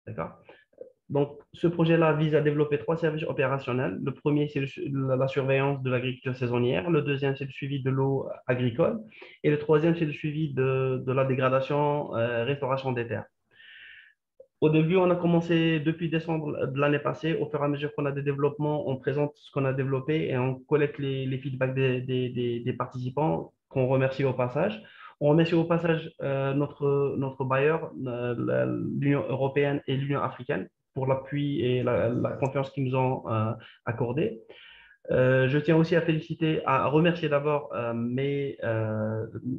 D'accord? Donc, ce projet-là vise à développer trois services opérationnels. Le premier, c'est la surveillance de l'agriculture saisonnière. Le deuxième, c'est le suivi de l'eau agricole. Et le troisième, c'est le suivi de la dégradation, restauration des terres. Au début, on a commencé depuis décembre de l'année passée. Au fur et à mesure qu'on a des développements, on présente ce qu'on a développé et on collecte les feedbacks des participants, qu'on remercie au passage. On remercie au passage notre bailleur, l'Union européenne et l'Union africaine, pour l'appui et la confiance qu'ils nous ont accordée. Je tiens aussi à féliciter, à remercier d'abord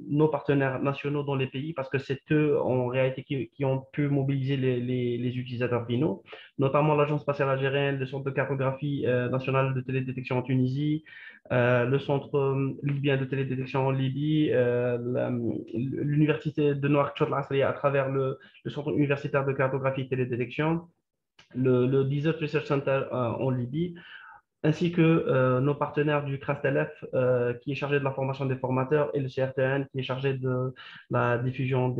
nos partenaires nationaux dans les pays parce que c'est eux en réalité qui ont pu mobiliser les utilisateurs finaux, notamment l'Agence spatiale algérienne, le Centre de cartographie nationale de télédétection en Tunisie, le Centre libyen de télédétection en Libye, l'Université de Nouakchott à travers le Centre universitaire de cartographie et télédétection, le Desert Research Center en Libye ainsi que nos partenaires du CRASTLF qui est chargé de la formation des formateurs et le CRTN qui est chargé de la diffusion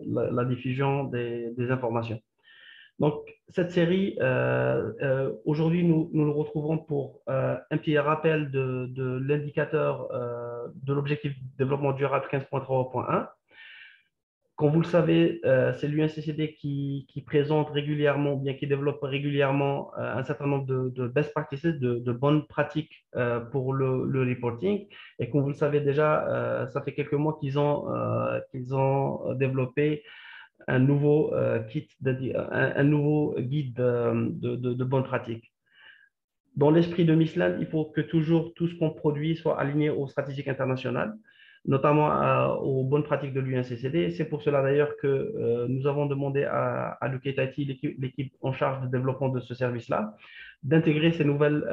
la diffusion des informations. Donc, cette série, aujourd'hui, nous nous retrouvons pour un petit rappel de l'indicateur de l'objectif de développement durable 15.3.1. Comme vous le savez, c'est l'UNCCD qui présente régulièrement, bien qui développe régulièrement un certain nombre de best practices, de bonnes pratiques pour le reporting. Et comme vous le savez déjà, ça fait quelques mois qu'ils ont développé un nouveau un nouveau guide de bonnes pratiques. Dans l'esprit de Michelin, il faut que toujours tout ce qu'on produit soit aligné aux stratégies internationales, notamment aux bonnes pratiques de l'UNCCD. C'est pour cela d'ailleurs que nous avons demandé à l'UKTIT, l'équipe en charge du développement de ce service-là, d'intégrer ces nouvelles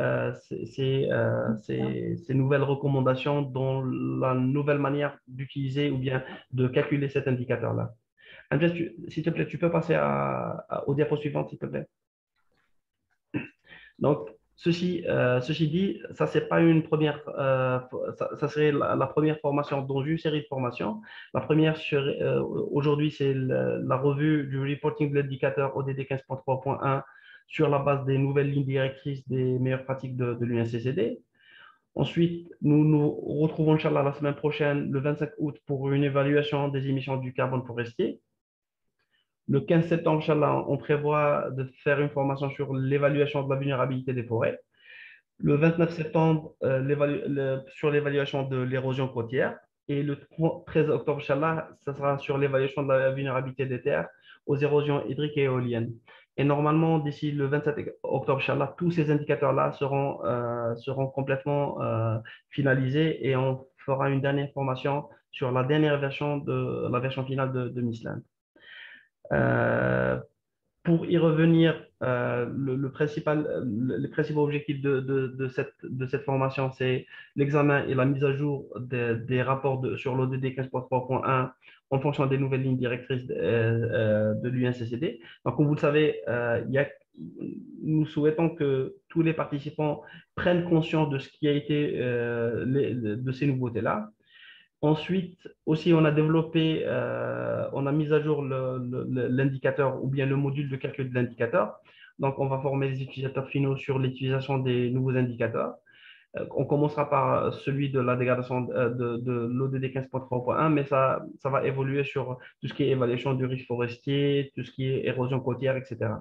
recommandations dans la nouvelle manière d'utiliser ou bien de calculer cet indicateur-là. Andrés, s'il te plaît, tu peux passer aux diapos suivantes, s'il te plaît. Donc, ceci dit, ça c'est pas une première, ça serait la première formation dans une série de formations. La première aujourd'hui, c'est la revue du reporting de l'indicateur ODD 15.3.1 sur la base des nouvelles lignes directrices des meilleures pratiques de l'UNCCD. Ensuite, nous nous retrouvons, Inch'Allah, la semaine prochaine, le 25 août, pour une évaluation des émissions du carbone forestier. Le 15 septembre, Inch'Allah, on prévoit de faire une formation sur l'évaluation de la vulnérabilité des forêts. Le 29 septembre, sur l'évaluation de l'érosion côtière. Et le 13 octobre, Inch'Allah, ça sera sur l'évaluation de la vulnérabilité des terres aux érosions hydriques et éoliennes. Et normalement, d'ici le 27 octobre, Inch'Allah, tous ces indicateurs-là seront complètement finalisés et on fera une dernière formation sur la dernière version la version finale de Michelin. Pour y revenir, les principaux objectifs de cette formation, c'est l'examen et la mise à jour des rapports sur l'ODD 15.3.1 en fonction des nouvelles lignes directrices de l'UNCCD. Donc, comme vous le savez, nous souhaitons que tous les participants prennent conscience de ce qui a été de ces nouveautés-là. Ensuite, aussi, on a mis à jour l'indicateur ou bien le module de calcul de l'indicateur. Donc, on va former les utilisateurs finaux sur l'utilisation des nouveaux indicateurs. On commencera par celui de la dégradation de l'ODD 15.3.1, mais ça va évoluer sur tout ce qui est évaluation du risque forestier, tout ce qui est érosion côtière, etc.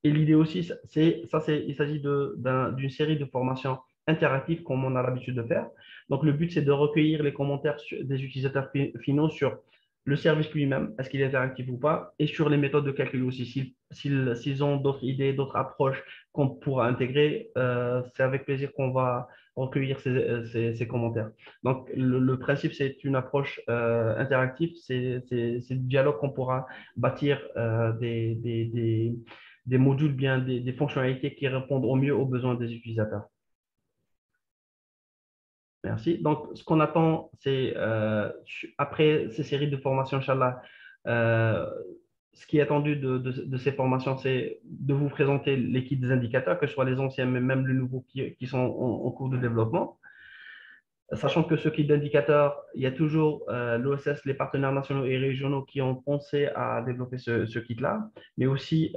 Et l'idée aussi, il s'agit d'une série de formations interactives comme on a l'habitude de faire. Donc, le but, c'est de recueillir les commentaires des utilisateurs finaux sur le service lui-même, est-ce qu'il est interactif ou pas, et sur les méthodes de calcul aussi. S'ils ont d'autres idées, d'autres approches qu'on pourra intégrer, c'est avec plaisir qu'on va recueillir ces commentaires. Donc, le principe, c'est une approche interactive, c'est du dialogue qu'on pourra bâtir des modules, bien des fonctionnalités qui répondent au mieux aux besoins des utilisateurs. Merci. Donc, ce qu'on attend, c'est après ces séries de formations, Inch'Allah, ce qui est attendu de ces formations, c'est de vous présenter l'équipe des indicateurs, que ce soit les anciens, mais même les nouveaux qui sont en cours de développement. Sachant que ce type d'indicateur, il y a toujours l'OSS, les partenaires nationaux et régionaux qui ont pensé à développer ce kit-là, mais aussi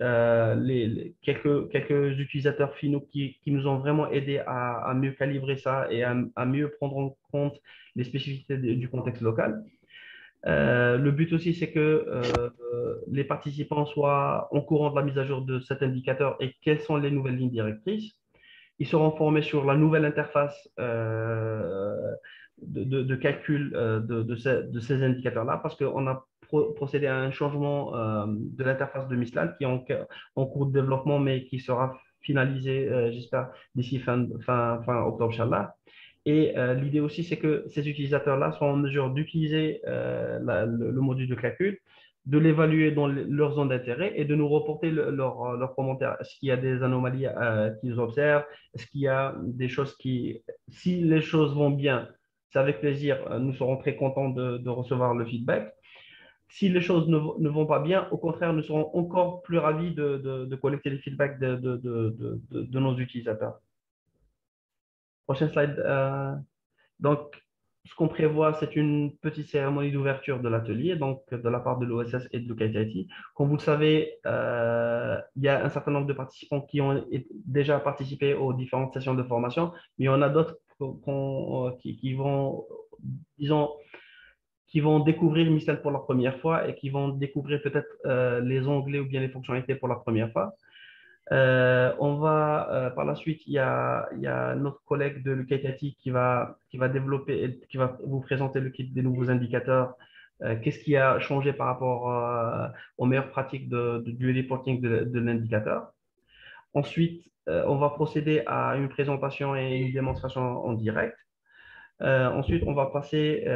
quelques utilisateurs finaux qui nous ont vraiment aidés à mieux calibrer ça et à mieux prendre en compte les spécificités du contexte local. Le but aussi, c'est que les participants soient au courant de la mise à jour de cet indicateur et quelles sont les nouvelles lignes directrices. Ils seront formés sur la nouvelle interface de calcul de ces indicateurs-là parce qu'on a procédé à un changement de l'interface de Mistral qui est en cours de développement mais qui sera finalisé, j'espère, d'ici fin octobre, Inch'Allah. Et l'idée aussi, c'est que ces utilisateurs-là soient en mesure d'utiliser le module de calcul, de l'évaluer dans leur zone d'intérêt et de nous reporter leurs commentaires. Est-ce qu'il y a des anomalies qu'ils observent? Est-ce qu'il y a des choses qui, si les choses vont bien, c'est avec plaisir, nous serons très contents de recevoir le feedback. Si les choses ne vont pas bien, au contraire, nous serons encore plus ravis de collecter les feedbacks de nos utilisateurs. Prochaine slide. Donc, ce qu'on prévoit, c'est une petite cérémonie d'ouverture de l'atelier, donc de la part de l'OSS et de l'UKTIT. Comme vous le savez, il y a un certain nombre de participants qui ont déjà participé aux différentes sessions de formation, mais il y en a d'autres qui vont, disons, qui vont découvrir Mistral pour la première fois et qui vont découvrir peut-être les onglets ou bien les fonctionnalités pour la première fois. Par la suite, il y a notre collègue de l'UKTIT qui va développer, qui va vous présenter le kit des nouveaux indicateurs. Qu'est-ce qui a changé par rapport aux meilleures pratiques du reporting de l'indicateur. Ensuite, on va procéder à une présentation et une démonstration en direct. Ensuite, on va passer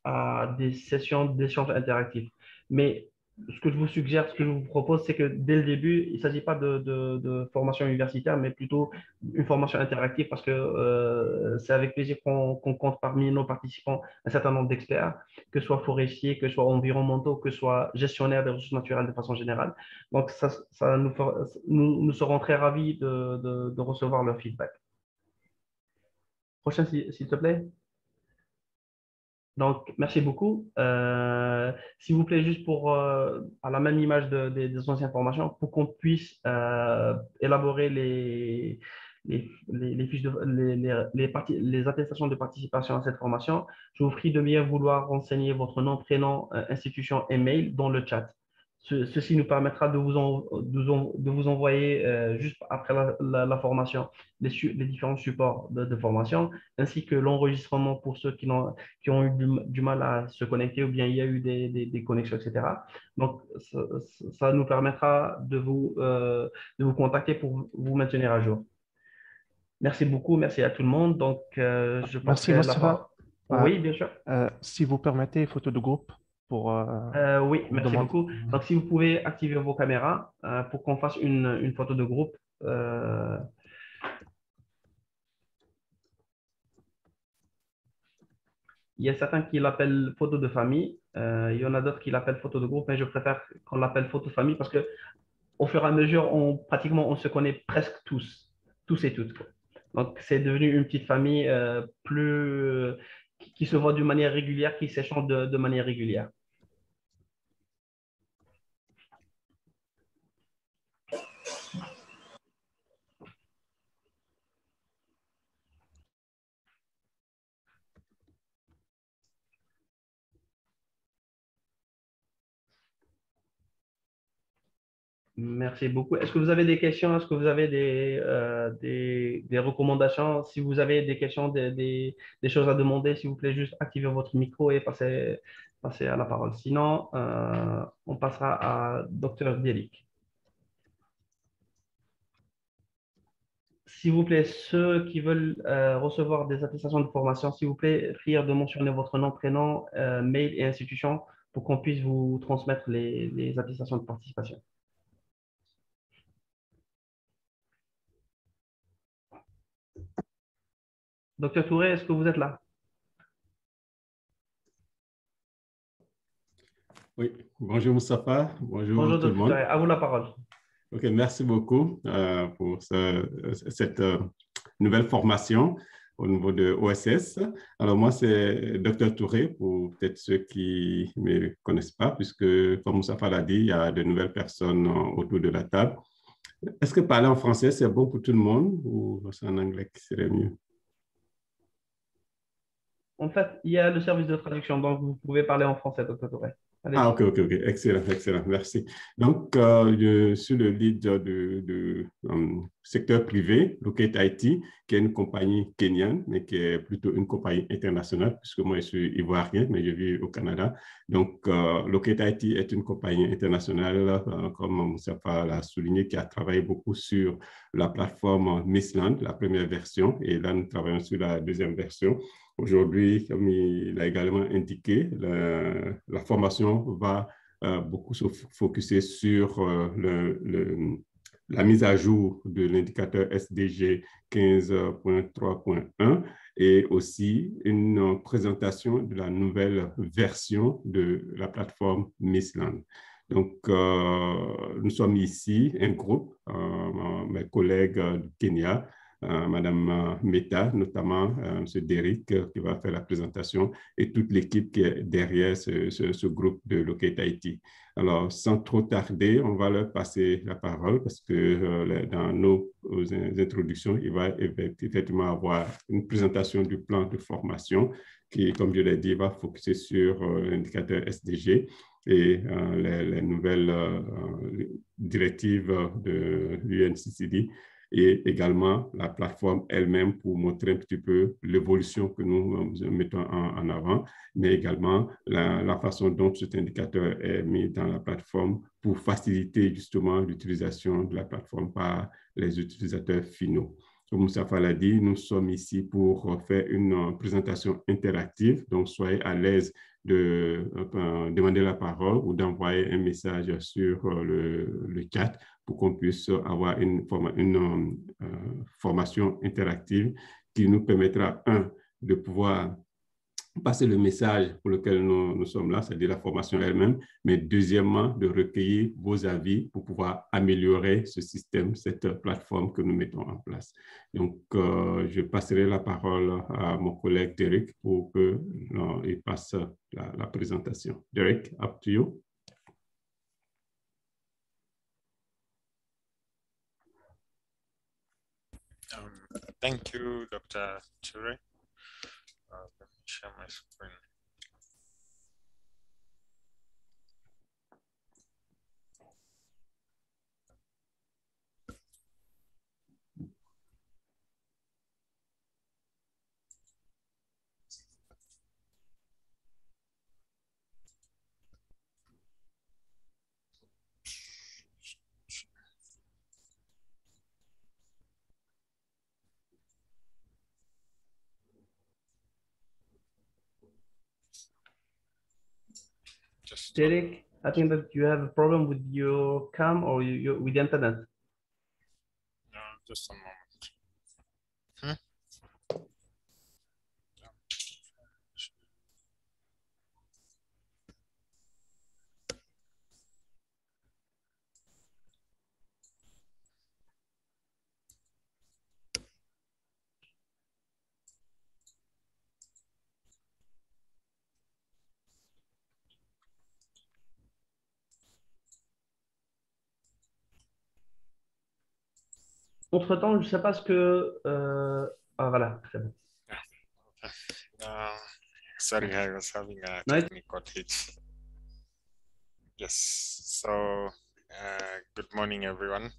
à des sessions d'échange interactifs. Mais ce que je vous suggère, ce que je vous propose, c'est que dès le début, il ne s'agit pas de formation universitaire, mais plutôt une formation interactive parce que c'est avec plaisir qu'on compte parmi nos participants un certain nombre d'experts, que ce soit forestiers, que ce soit environnementaux, que ce soit gestionnaires des ressources naturelles de façon générale. Donc, nous serons très ravis de recevoir leur feedback. Prochain, s'il te plaît. Donc, merci beaucoup. S'il vous plaît, juste pour, à la même image des anciennes formations, pour qu'on puisse élaborer les fiches les attestations de participation à cette formation, je vous prie de bien vouloir renseigner votre nom, prénom, institution et mail dans le chat. Ceci nous permettra de vous envoyer, juste après la formation, les différents supports de formation, ainsi que l'enregistrement pour ceux qui ont eu du mal à se connecter ou bien il y a eu des connexions, etc. Donc, ça nous permettra de vous contacter pour vous maintenir à jour. Merci beaucoup, merci à tout le monde. Donc, je Merci, passerai la parole. Mostafa. Oui, bien sûr. Si vous permettez, photo de groupe pour Oui, vous merci demander. beaucoup. Donc, si vous pouvez activer vos caméras pour qu'on fasse une photo de groupe. Il y a certains qui l'appellent photo de famille. Il y en a d'autres qui l'appellent photo de groupe, mais je préfère qu'on l'appelle photo de famille parce que au fur et à mesure, pratiquement, on se connaît presque tous et toutes, quoi. Donc, c'est devenu une petite famille qui se voit d'une manière régulière, qui s'échange de manière régulière. Merci beaucoup. Est-ce que vous avez des questions? Est-ce que vous avez des recommandations? Si vous avez des questions, des choses à demander, s'il vous plaît, juste activez votre micro et passez à la parole. Sinon, on passera à Dr. Derick. S'il vous plaît, ceux qui veulent recevoir des attestations de formation, s'il vous plaît, priez de mentionner votre nom, prénom, mail et institution pour qu'on puisse vous transmettre les attestations de participation. Docteur Touré, est-ce que vous êtes là? Oui, bonjour Moustapha, bonjour Bonjour, tout le Docteur Touré, monde. à vous la parole. Ok, merci beaucoup pour cette nouvelle formation. au niveau de OSS. Alors moi, c'est Dr Touré, pour peut-être ceux qui ne me connaissent pas, puisque comme Moustapha l'a dit, il y a de nouvelles personnes autour de la table. Est-ce que parler en français, c'est bon pour tout le monde ou c'est en anglais qui serait mieux? En fait, il y a le service de traduction, donc vous pouvez parler en français, Dr. Touré. Ah, Allez-y. ok, excellent, excellent, merci. Donc, je suis le lead du secteur privé, Locate IT, qui est une compagnie kenyane, mais qui est plutôt une compagnie internationale, puisque moi, je suis ivoirien, mais je vis au Canada. Donc, Locate IT est une compagnie internationale, comme Moustapha l'a souligné, qui a travaillé beaucoup sur la plateforme Missland, la première version, et là, nous travaillons sur la deuxième version. Aujourd'hui, comme il a également indiqué, la formation va beaucoup se focuser sur la mise à jour de l'indicateur SDG 15.3.1 et aussi une présentation de la nouvelle version de la plateforme Missland. Donc, nous sommes ici, un groupe, mes collègues du Kenya, Madame Meta, notamment M. Derrick, qui va faire la présentation, et toute l'équipe qui est derrière ce groupe de Locate IT. Alors, sans trop tarder, on va leur passer la parole parce que dans nos introductions, il va effectivement avoir une présentation du plan de formation qui, comme je l'ai dit, va focuser sur l'indicateur SDG et les nouvelles directives de l'UNCCD et également la plateforme elle-même pour montrer un petit peu l'évolution que nous mettons en avant, mais également la façon dont cet indicateur est mis dans la plateforme pour faciliter justement l'utilisation de la plateforme par les utilisateurs finaux. Comme Moustapha l'a dit, nous sommes ici pour faire une présentation interactive, donc soyez à l'aise de demander la parole ou d'envoyer un message sur le chat pour qu'on puisse avoir une formation interactive qui nous permettra, de pouvoir passer le message pour lequel nous sommes là, c'est-à-dire la formation elle-même, mais deuxièmement, de recueillir vos avis pour pouvoir améliorer ce système, cette plateforme que nous mettons en place. Donc, je passerai la parole à mon collègue Derek pour qu'il passe la présentation. Derek, up to you. Thank you, Dr. Touré. Let me share my screen. Derek, I think that you have a problem with your cam or with the internet. Just a moment. Entre-temps, je ne sais pas ce que... Ah, voilà, très bon. Sorry, I was having a Nice. technical glitch. Yes, so good morning, everyone.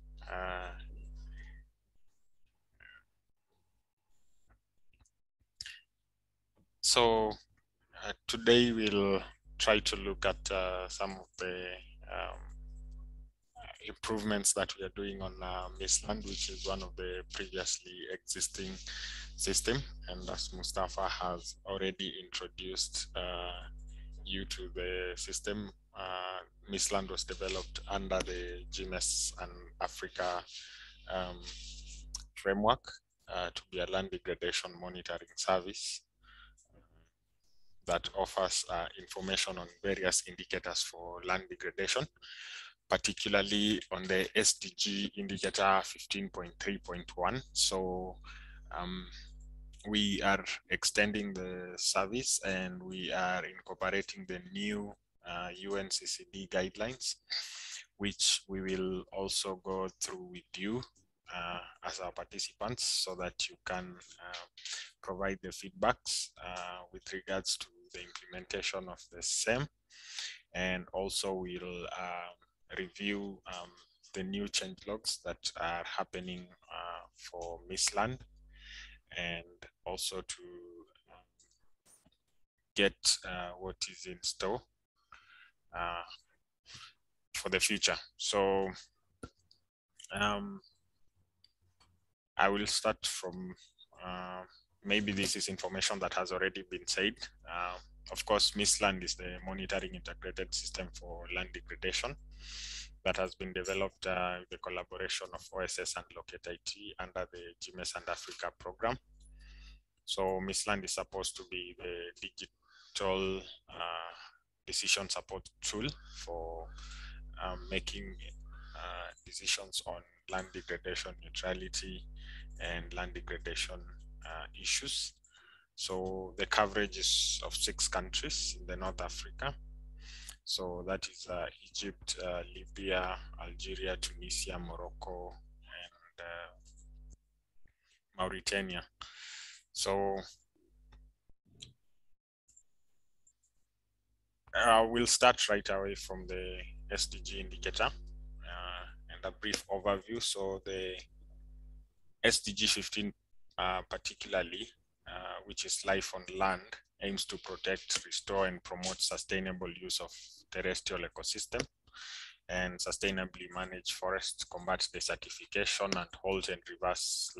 Today we'll try to look at some of the improvements that we are doing on Missland, which is one of the previously existing system. And as Mustafa has already introduced you to the system, Missland was developed under the GMES and Africa framework to be a land degradation monitoring service that offers information on various indicators for land degradation, particularly on the SDG indicator 15.3.1. So we are extending the service, and we are incorporating the new UNCCD guidelines, which we will also go through with you as our participants, so that you can provide the feedbacks with regards to the implementation of the same. And also we'll review the new change logs that are happening for Missland, and also to get what is in store for the future. So I will start from maybe this is information that has already been said. Of course, Missland is the monitoring integrated system for land degradation that has been developed with the collaboration of OSS and Locate IT under the GMES and Africa program. So Missland is supposed to be the digital decision support tool for making decisions on land degradation neutrality and land degradation issues. So the coverage is of 6 countries in the North Africa. So that is Egypt, Libya, Algeria, Tunisia, Morocco, and Mauritania. So we'll start right away from the SDG indicator and a brief overview. So the SDG 15 particularly, which is life on land, aims to protect, restore, and promote sustainable use of terrestrial ecosystem and sustainably manage forests, combat desertification, and halt and reverse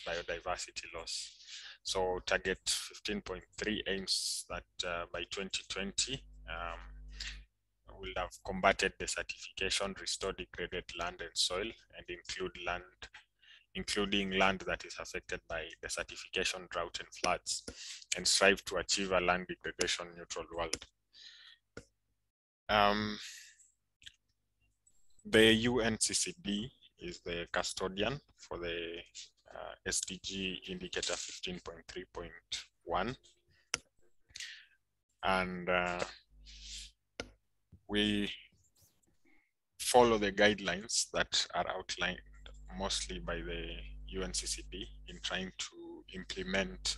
biodiversity loss. So target 15.3 aims that by 2020 will have combated desertification, restored degraded land and soil, and including land that is affected by desertification, drought, and floods, and strive to achieve a land degradation neutral world. The UNCCD is the custodian for the SDG indicator 15.3.1, and we follow the guidelines that are outlined mostly by the UNCCD in trying to implement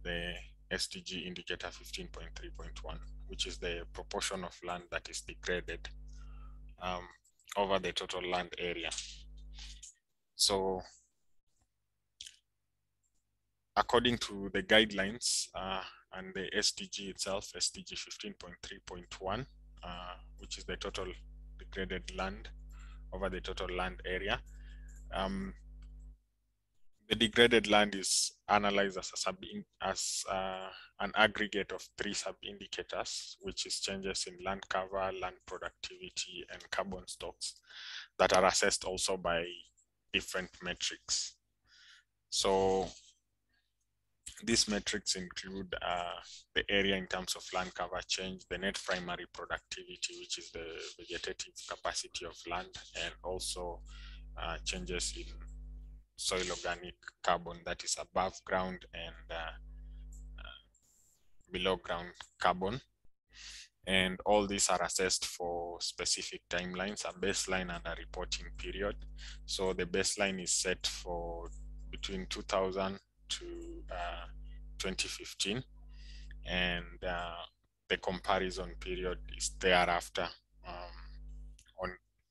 the SDG indicator 15.3.1, which is the proportion of land that is degraded over the total land area. So according to the guidelines and the SDG itself, SDG 15.3.1, which is the total degraded land over the total land area, the degraded land is analyzed as an aggregate of 3 sub-indicators, which is changes in land cover, land productivity, and carbon stocks that are assessed also by different metrics. So these metrics include the area in terms of land cover change, the net primary productivity, which is the vegetative capacity of land, and also changes in soil organic carbon, that is above ground and below ground carbon. And all these are assessed for specific timelines, a baseline and a reporting period. So the baseline is set for between 2000 to 2015, and the comparison period is thereafter,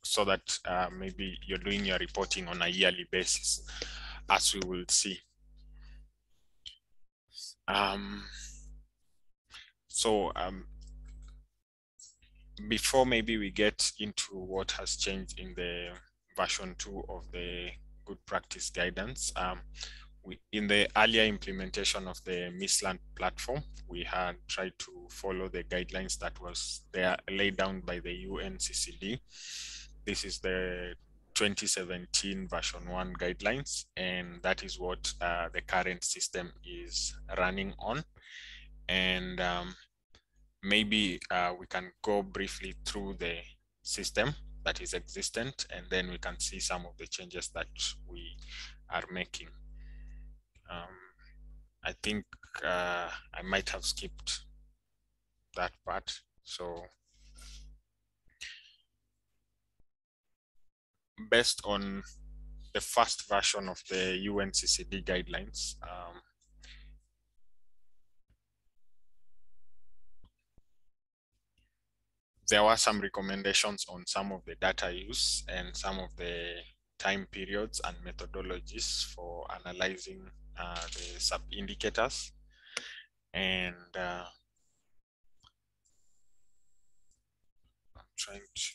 so that maybe you're doing your reporting on a yearly basis, as we will see. Before maybe we get into what has changed in the version 2 of the good practice guidance, in the earlier implementation of the Missland platform, we had tried to follow the guidelines that was there laid down by the UNCCD. This is the 2017 version 1 guidelines, and that is what the current system is running on. And maybe we can go briefly through the system that is existent, and then we can see some of the changes that we are making. I think I might have skipped that part. So based on the first version of the UNCCD guidelines, there were some recommendations on some of the data use and some of the time periods and methodologies for analyzing the sub-indicators. And I'm trying to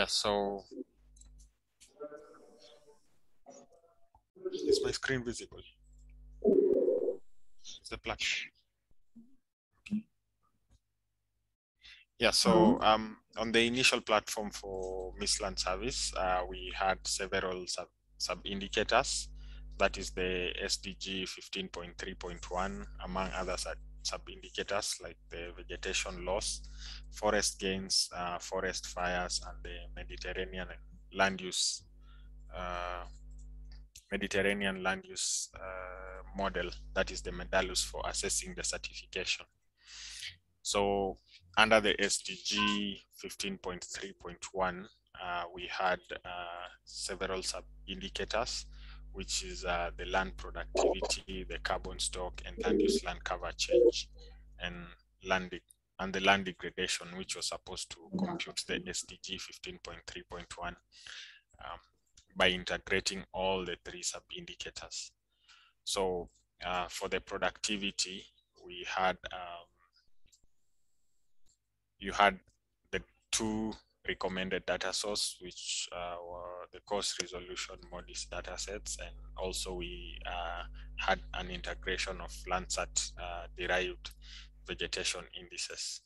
so is my screen visible? Is the platform? Yeah, so on the initial platform for Missland service, we had several sub-indicators. That is the SDG 15.3.1, among other sub-indicators like the vegetation loss, forest gains, forest fires, and the Mediterranean land use model. That is the Medalus for assessing the certification. So under the SDG 15.3.1, we had several sub-indicators, which is the land productivity, the carbon stock, and land use land cover change, and the land degradation, which was supposed to compute the SDG 15.3.1 by integrating all the three sub-indicators. So for the productivity, we had you had the two recommended data source, which were the cost resolution MODIS data sets, and also we had an integration of Landsat derived vegetation indices.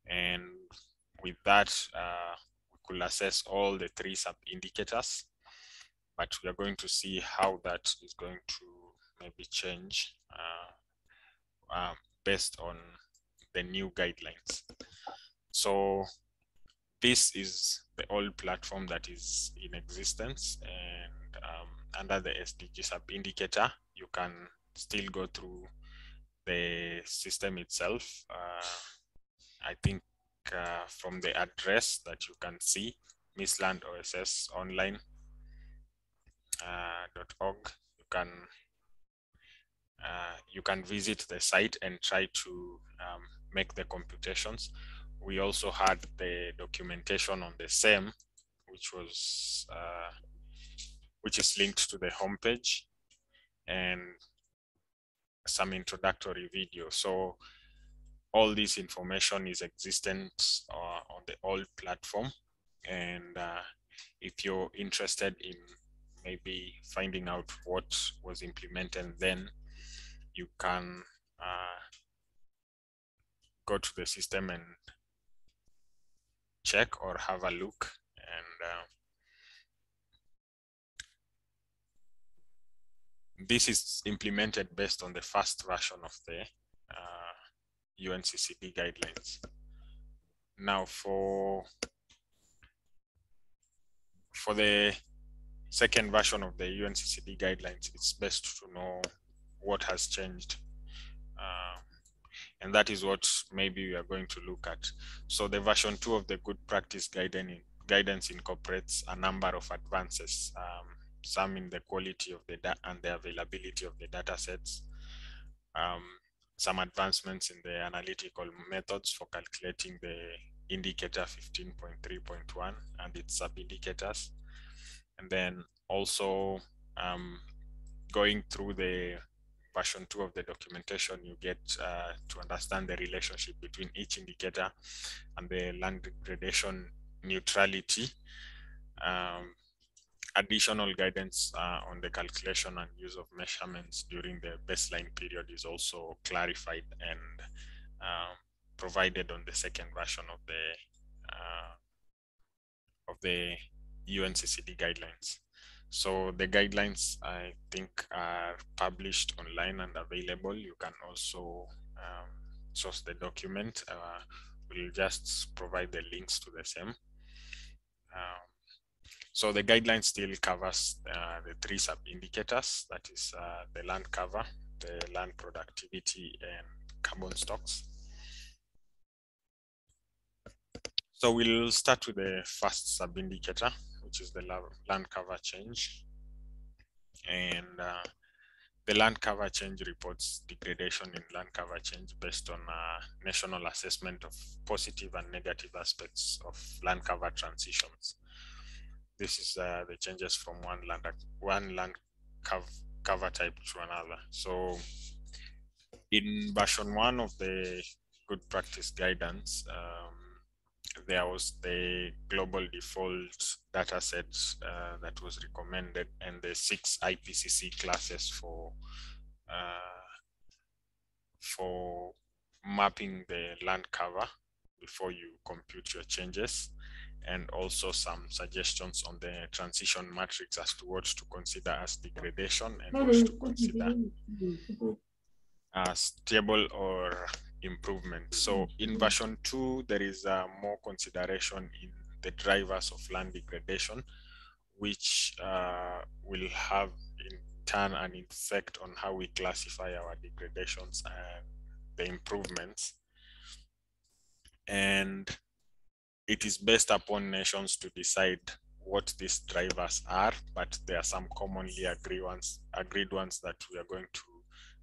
And with that, we could assess all the three sub-indicators, but we are going to see how that is going to maybe change based on the new guidelines. So this is the old platform that is in existence, and under the SDG sub-indicator, you can still go through the system itself. I think from the address that you can see, Missland OSS online .org, you can visit the site and try to make the computations. We also had the documentation on the same, which is linked to the homepage, and some introductory video. So all this information is existent on the old platform, and if you're interested in maybe finding out what was implemented, then you can go to the system and check or have a look. And this is implemented based on the first version of the UNCCD guidelines. Now for the second version of the UNCCD guidelines, it's best to know what has changed. And that is what maybe we are going to look at. So the version 2 of the good practice guidance incorporates a number of advances, some in the quality of the data and the availability of the data sets, some advancements in the analytical methods for calculating the indicator 15.3.1 and its sub-indicators. And then also going through the version 2 of the documentation, you get to understand the relationship between each indicator and the land degradation neutrality, additional guidance on the calculation and use of measurements during the baseline period is also clarified and provided on the second version of the UNCCD guidelines. So the guidelines, I think, are published online and available. You can also source the document. We'll just provide the links to the same. So the guideline still covers the three sub-indicators, that is the land cover, the land productivity, and carbon stocks. So we'll start with the first sub-indicator, which is the land cover change. And the land cover change reports degradation in land cover change based on a national assessment of positive and negative aspects of land cover transitions. This is the changes from one land cover type to another. So in version 1 of the good practice guidance, there was the global default data set that was recommended, and the 6 IPCC classes for mapping the land cover before you compute your changes, and also some suggestions on the transition matrix as to what to consider as degradation and what to consider as stable or improvement. So in version 2, there is more consideration in the drivers of land degradation, which will have in turn an effect on how we classify our degradations and the improvements. And it is based upon nations to decide what these drivers are, but there are some commonly agreed ones that we are going to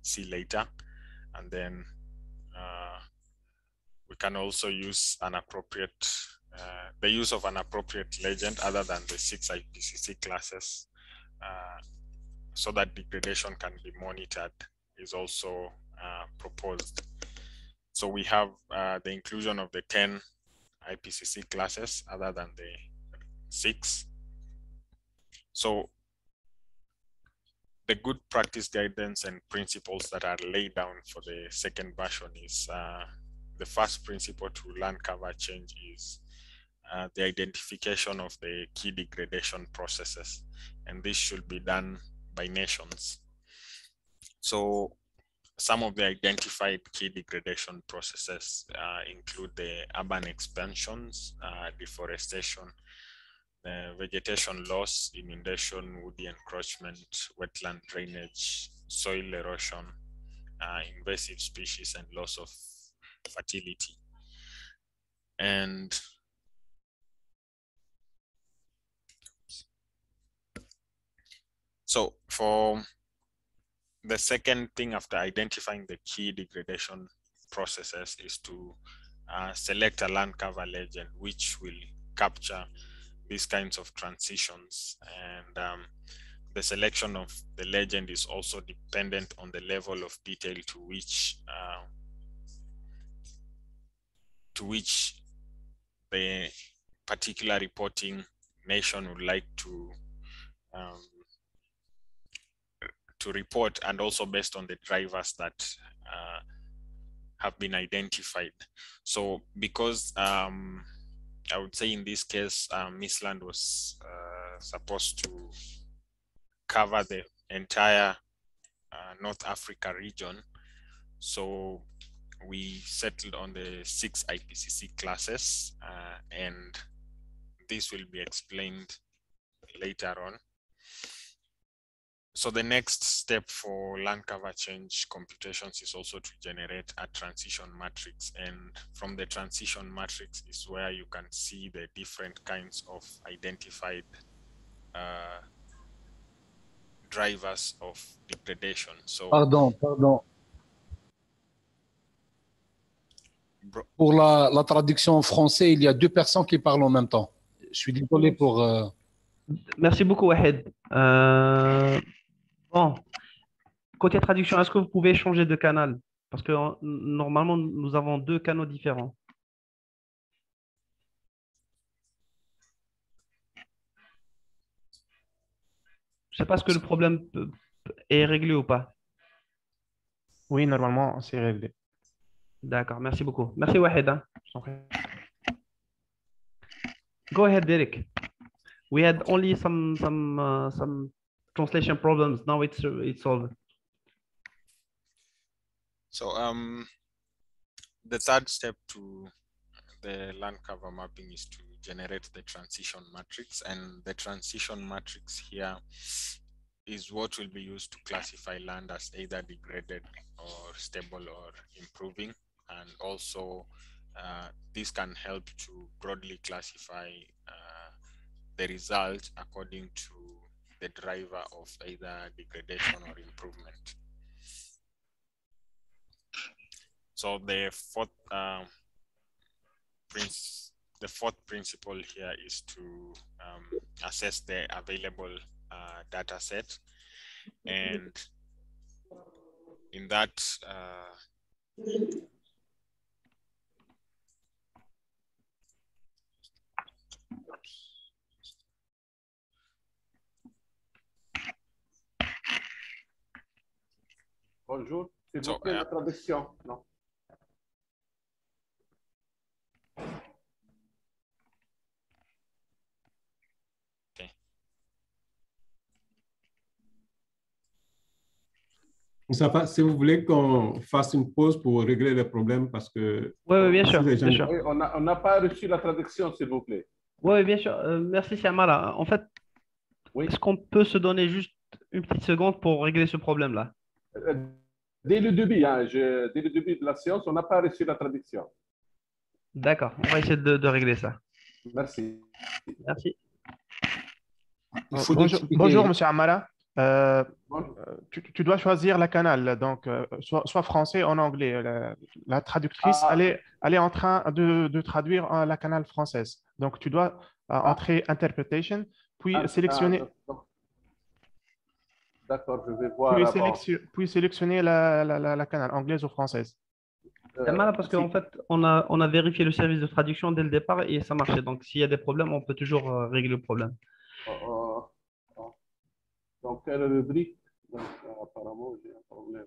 see later. And then we can also use an appropriate, the use of an appropriate legend other than the 6 IPCC classes, so that degradation can be monitored, is also proposed. So we have the inclusion of the 10 IPCC classes other than the 6. So the good practice guidance and principles that are laid down for the second version is the first principle to land cover change is the identification of the key degradation processes, and this should be done by nations. So some of the identified key degradation processes include the urban expansions, deforestation, vegetation loss, inundation, woody encroachment, wetland drainage, soil erosion, invasive species, and loss of fertility. And so for the second thing after identifying the key degradation processes is to select a land cover legend which will capture these kinds of transitions. And the selection of the legend is also dependent on the level of detail to which the particular reporting nation would like to report, and also based on the drivers that have been identified. So because I would say in this case, Missland was supposed to cover the entire North Africa region, so we settled on the 6 IPCC classes, and this will be explained later on. So the next step for land cover change computations is also to generate a transition matrix, and from the transition matrix is where you can see the different kinds of identified drivers of degradation. So Pardon. Pour la traduction en français, il y a 2 personnes qui parlent en même temps. Je suis désolé pour... Merci beaucoup, Wahed. Bon, côté traduction, est-ce que vous pouvez changer de canal? Parce que normalement, nous avons 2 canaux différents. Je sais pas ce que le problème est réglé ou pas. Oui, normalement, c'est réglé. D'accord, merci beaucoup. Merci Wahid, hein. Je t'en prie. Go ahead, Derek. We had Okay. only some translation problems. Now it's solved. So the third step to the land cover mapping is to generate the transition matrix, and the transition matrix here is what will be used to classify land as either degraded or stable or improving. And also this can help to broadly classify the result according to the driver of either degradation or improvement. So the fourth principle here is to assess the available data set, and in that Bonjour, s'il vous So, plaît, la traduction. Non. okay. Si vous voulez qu'on fasse une pause pour régler les problèmes, parce que Oui, bien sûr, les gens... bien sûr. Oui, on n'a pas reçu la traduction, s'il vous plaît. Oui, bien sûr. Merci Siamala. En fait, Oui. est-ce qu'on peut se donner juste une petite seconde pour régler ce problème-là? Dès le début, dès le début de la séance, on n'a pas reçu la traduction. D'accord, on va essayer de régler ça. Merci. Merci. Bonjour, Monsieur Amara. Bonjour. Tu dois choisir la canal, donc soit français ou en anglais. La traductrice, elle est en train de traduire la canal française. Donc, tu dois entrer Interpretation, puis sélectionner. D'accord, je vais voir avant. Puis sélectionner la canal anglaise ou française. Siamala, parce qu'en fait, on a vérifié le service de traduction dès le départ et ça marchait. Donc, s'il y a des problèmes, on peut toujours régler le problème. Dans quelle rubrique? Donc, apparemment, j'ai un problème.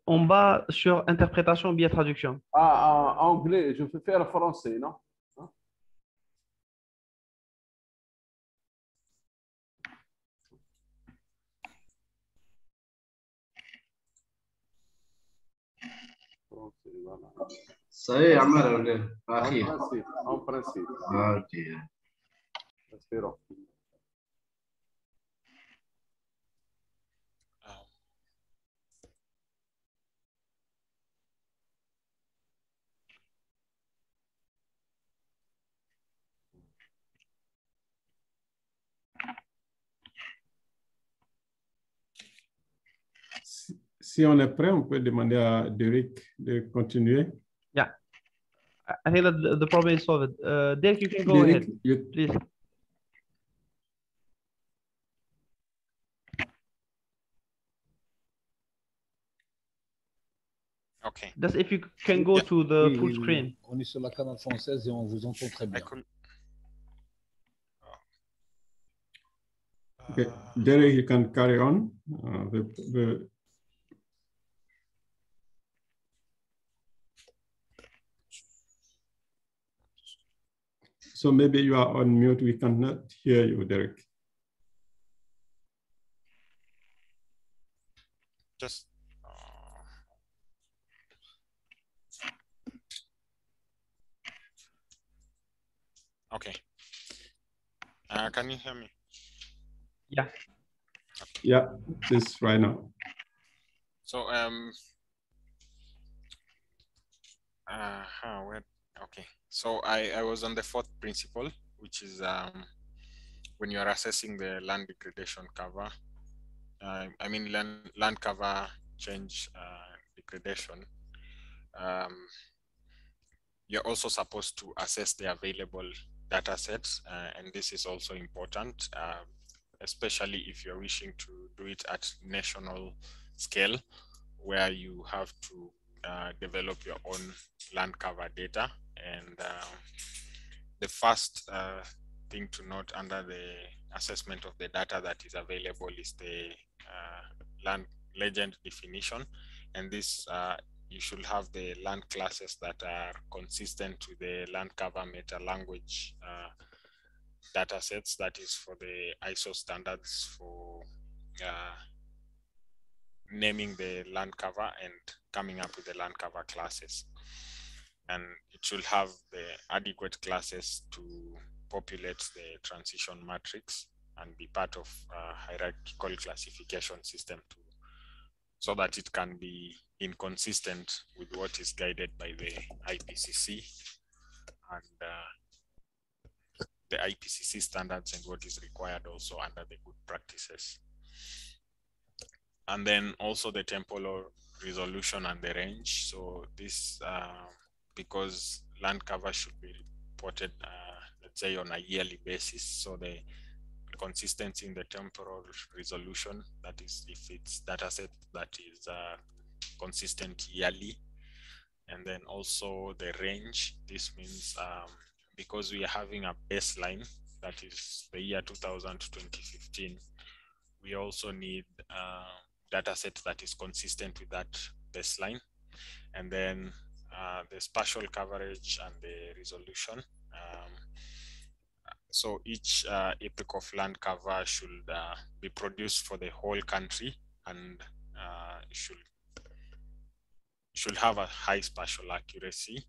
En bas, sur interprétation via traduction. En anglais, je peux faire français, non? Voilà. Ça y est, Amar, En principe. Ok. Espérons. Si on est prêt, on peut demander à Derek de continuer. Yeah. I think that the problem is solved. Derek, you can go Derek, ahead, please. Okay. Just if you can go to the full screen. On est sur la canal française et on vous entend très bien. Okay. Derek, you can carry on. So maybe you are on mute. We cannot hear you, Derek. Just okay. Can you hear me? Yeah. Yeah, this right now. So okay. So I was on the fourth principle, which is when you are assessing the land degradation cover. I mean land cover change degradation. You're also supposed to assess the available data sets, and this is also important, especially if you're wishing to do it at national scale, where you have to develop your own land cover data. And the first thing to note under the assessment of the data that is available is the land legend definition. And this, you should have the land classes that are consistent with the land cover meta language data sets, that is for the ISO standards for naming the land cover and coming up with the land cover classes. And it should have the adequate classes to populate the transition matrix and be part of a hierarchical classification system so that it can be inconsistent with what is guided by the IPCC and the IPCC standards and what is required also under the good practices. And then also the temporal resolution and the range. So this, because land cover should be reported, let's say on a yearly basis. So the consistency in the temporal resolution, that is if it's data set that is consistent yearly. And then also the range, this means because we are having a baseline, that is the year 2000 to 2015, we also need data set that is consistent with that baseline. And then the spatial coverage and the resolution. So each epoch of land cover should be produced for the whole country and should have a high spatial accuracy.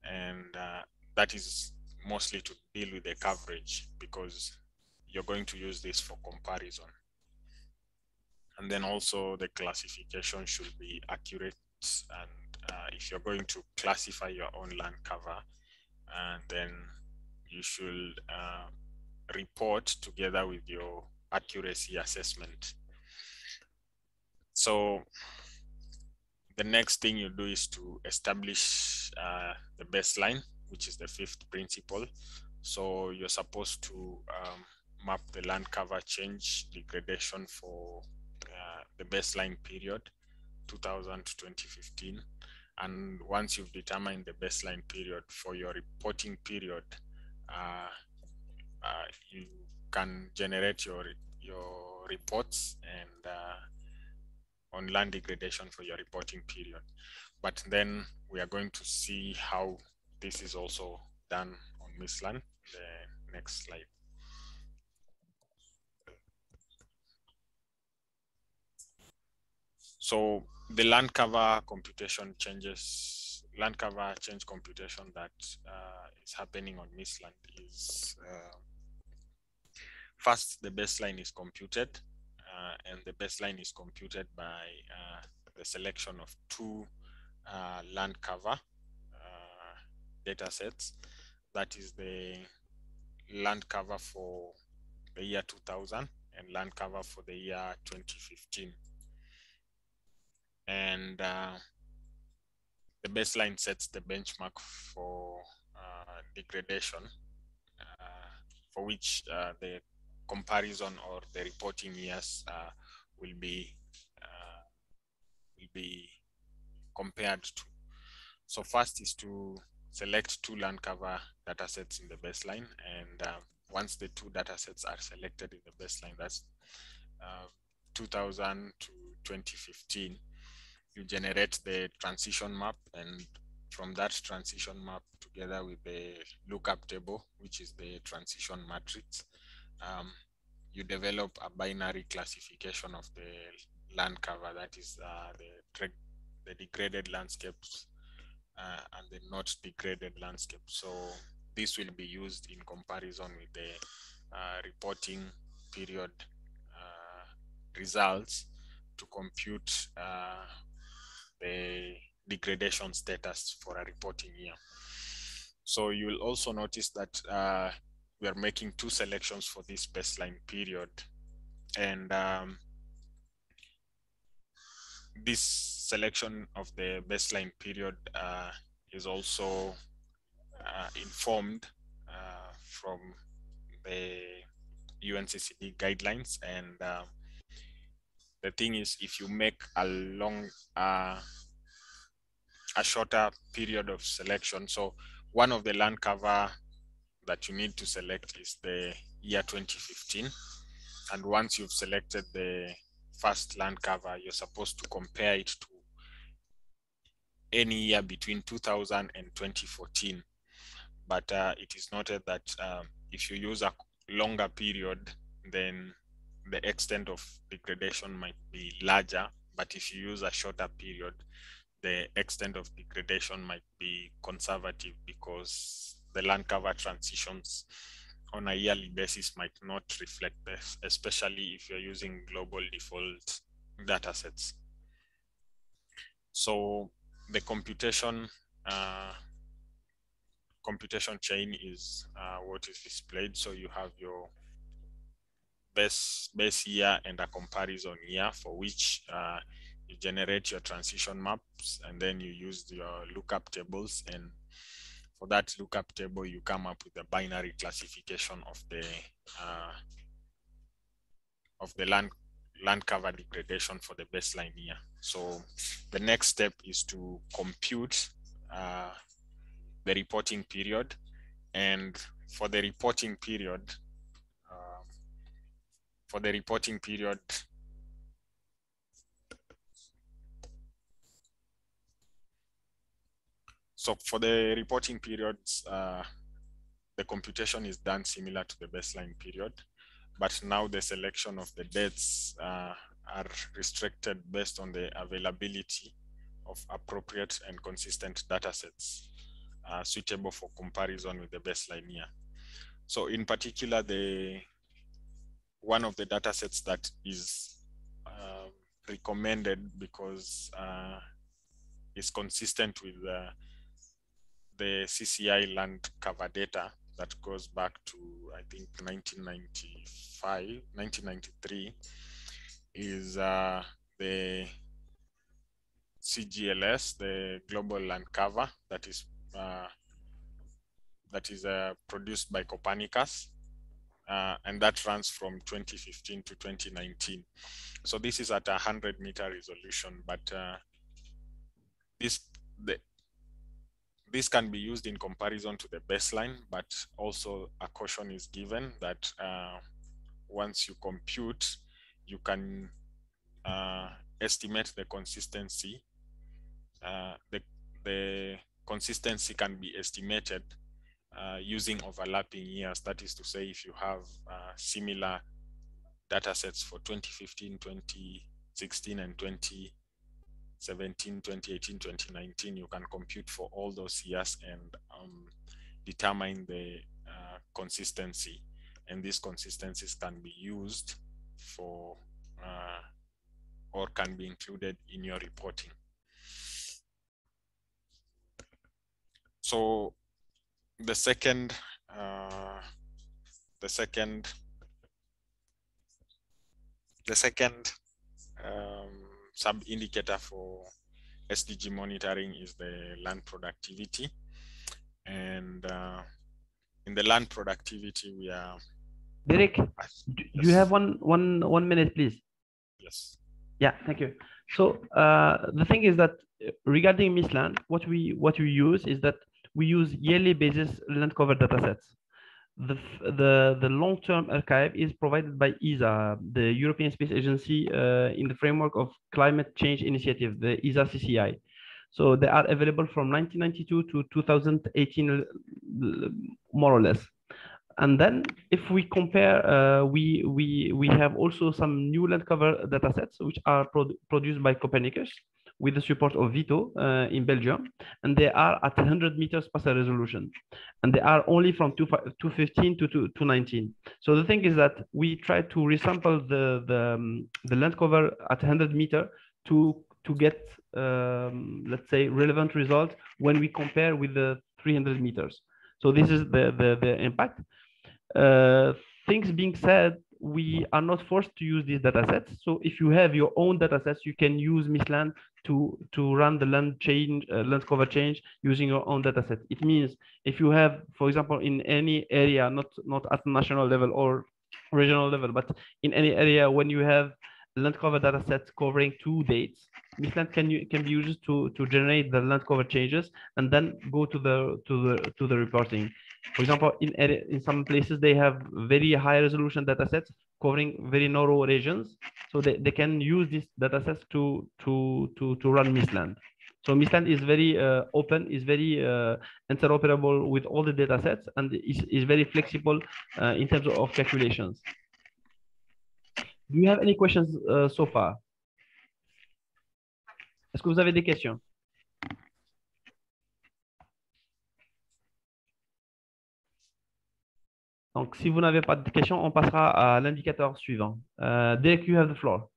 And that is mostly to deal with the coverage because you're going to use this for comparison. And then also the classification should be accurate. And if you're going to classify your own land cover, then you should report together with your accuracy assessment. So the next thing you do is to establish the baseline, which is the fifth principle. So you're supposed to map the land cover change degradation for the baseline period, 2000 to 2015. And once you've determined the baseline period for your reporting period, you can generate your reports and on land degradation for your reporting period. But then we are going to see how this is also done on MISLAN. The next slide. So the land cover computation changes, land cover change computation that is happening on MISLAN is first the baseline is computed, and the baseline is computed by the selection of two land cover data sets. That is the land cover for the year 2000 and land cover for the year 2015. And the baseline sets the benchmark for degradation, for which the comparison or the reporting years will be compared to. So first is to select two land cover data sets in the baseline, and once the two data sets are selected in the baseline, that's 2000 to 2015, you generate the transition map, and from that transition map together with the lookup table, which is the transition matrix, you develop a binary classification of the land cover, that is the degraded landscapes and the not degraded landscape. So this will be used in comparison with the reporting period results to compute the degradation status for a reporting year. So you'll also notice that we are making two selections for this baseline period, and this selection of the baseline period is also informed from the UNCCD guidelines. And the thing is, if you make a shorter period of selection, so one of the land cover that you need to select is the year 2015. And once you've selected the first land cover, you're supposed to compare it to any year between 2000 and 2014. But it is noted that if you use a longer period, then the extent of degradation might be larger. But if you use a shorter period, the extent of degradation might be conservative, because the land cover transitions on a yearly basis might not reflect this, especially if you're using global default data sets. So the computation chain is what is displayed. So you have your base year and a comparison year, for which you generate your transition maps, and then you use your lookup tables. And for that lookup table, you come up with a binary classification of the land cover degradation for the baseline year. So the next step is to compute the reporting period. And for the reporting period, so for the reporting periods, the computation is done similar to the baseline period, but now the selection of the dates are restricted based on the availability of appropriate and consistent data sets suitable for comparison with the baseline year. So in particular, one of the data sets that is recommended because is consistent with the CCI land cover data that goes back to, I think, 1993, is the CGLS, the global land cover, that is produced by Copernicus, and that runs from 2015 to 2019. So this is at 100-meter resolution, but this can be used in comparison to the baseline, but also a caution is given that once you compute, you can estimate the consistency. The consistency can be estimated using overlapping years. That is to say, if you have similar data sets for 2015, 2016, and 2017, 2018, 2019, you can compute for all those years and determine the consistency. And these consistencies can be used for or can be included in your reporting. So the second sub-indicator for SDG monitoring is the land productivity. And in the land productivity, we are... Derek, do you have one minute, please? Yes. Yeah, thank you. So the thing is that regarding Missland, what we use is that we use yearly basis land cover data sets. The long-term archive is provided by ESA, the European Space Agency, in the framework of Climate Change Initiative, the ESA CCI. So they are available from 1992 to 2018, more or less. And then if we compare, we have also some new land cover data sets which are produced by Copernicus with the support of Vito in Belgium, and they are at 100 meters spatial resolution, and they are only from 2015 to 2019. So the thing is that we try to resample the land cover at 100 meter to get let's say relevant results when we compare with the 300 meters. So this is the impact. Things being said, we are not forced to use these data sets. So if you have your own data sets, you can use Missland to run the land cover change using your own data set. It means if you have, for example, in any area, not at national level or regional level, but in any area when you have land cover data sets covering 2 dates, Missland can be used to generate the land cover changes and then go to the reporting. For example, in some places, they have very high resolution data sets covering very narrow regions. So they can use these data sets to run Mistland. So Mistland is very open, is very interoperable with all the data sets, and is very flexible in terms of calculations. Do you have any questions so far? Est-ce que vous avez des questions? Donc, si vous n'avez pas de questions, on passera à l'indicateur suivant. Derek, you have the floor.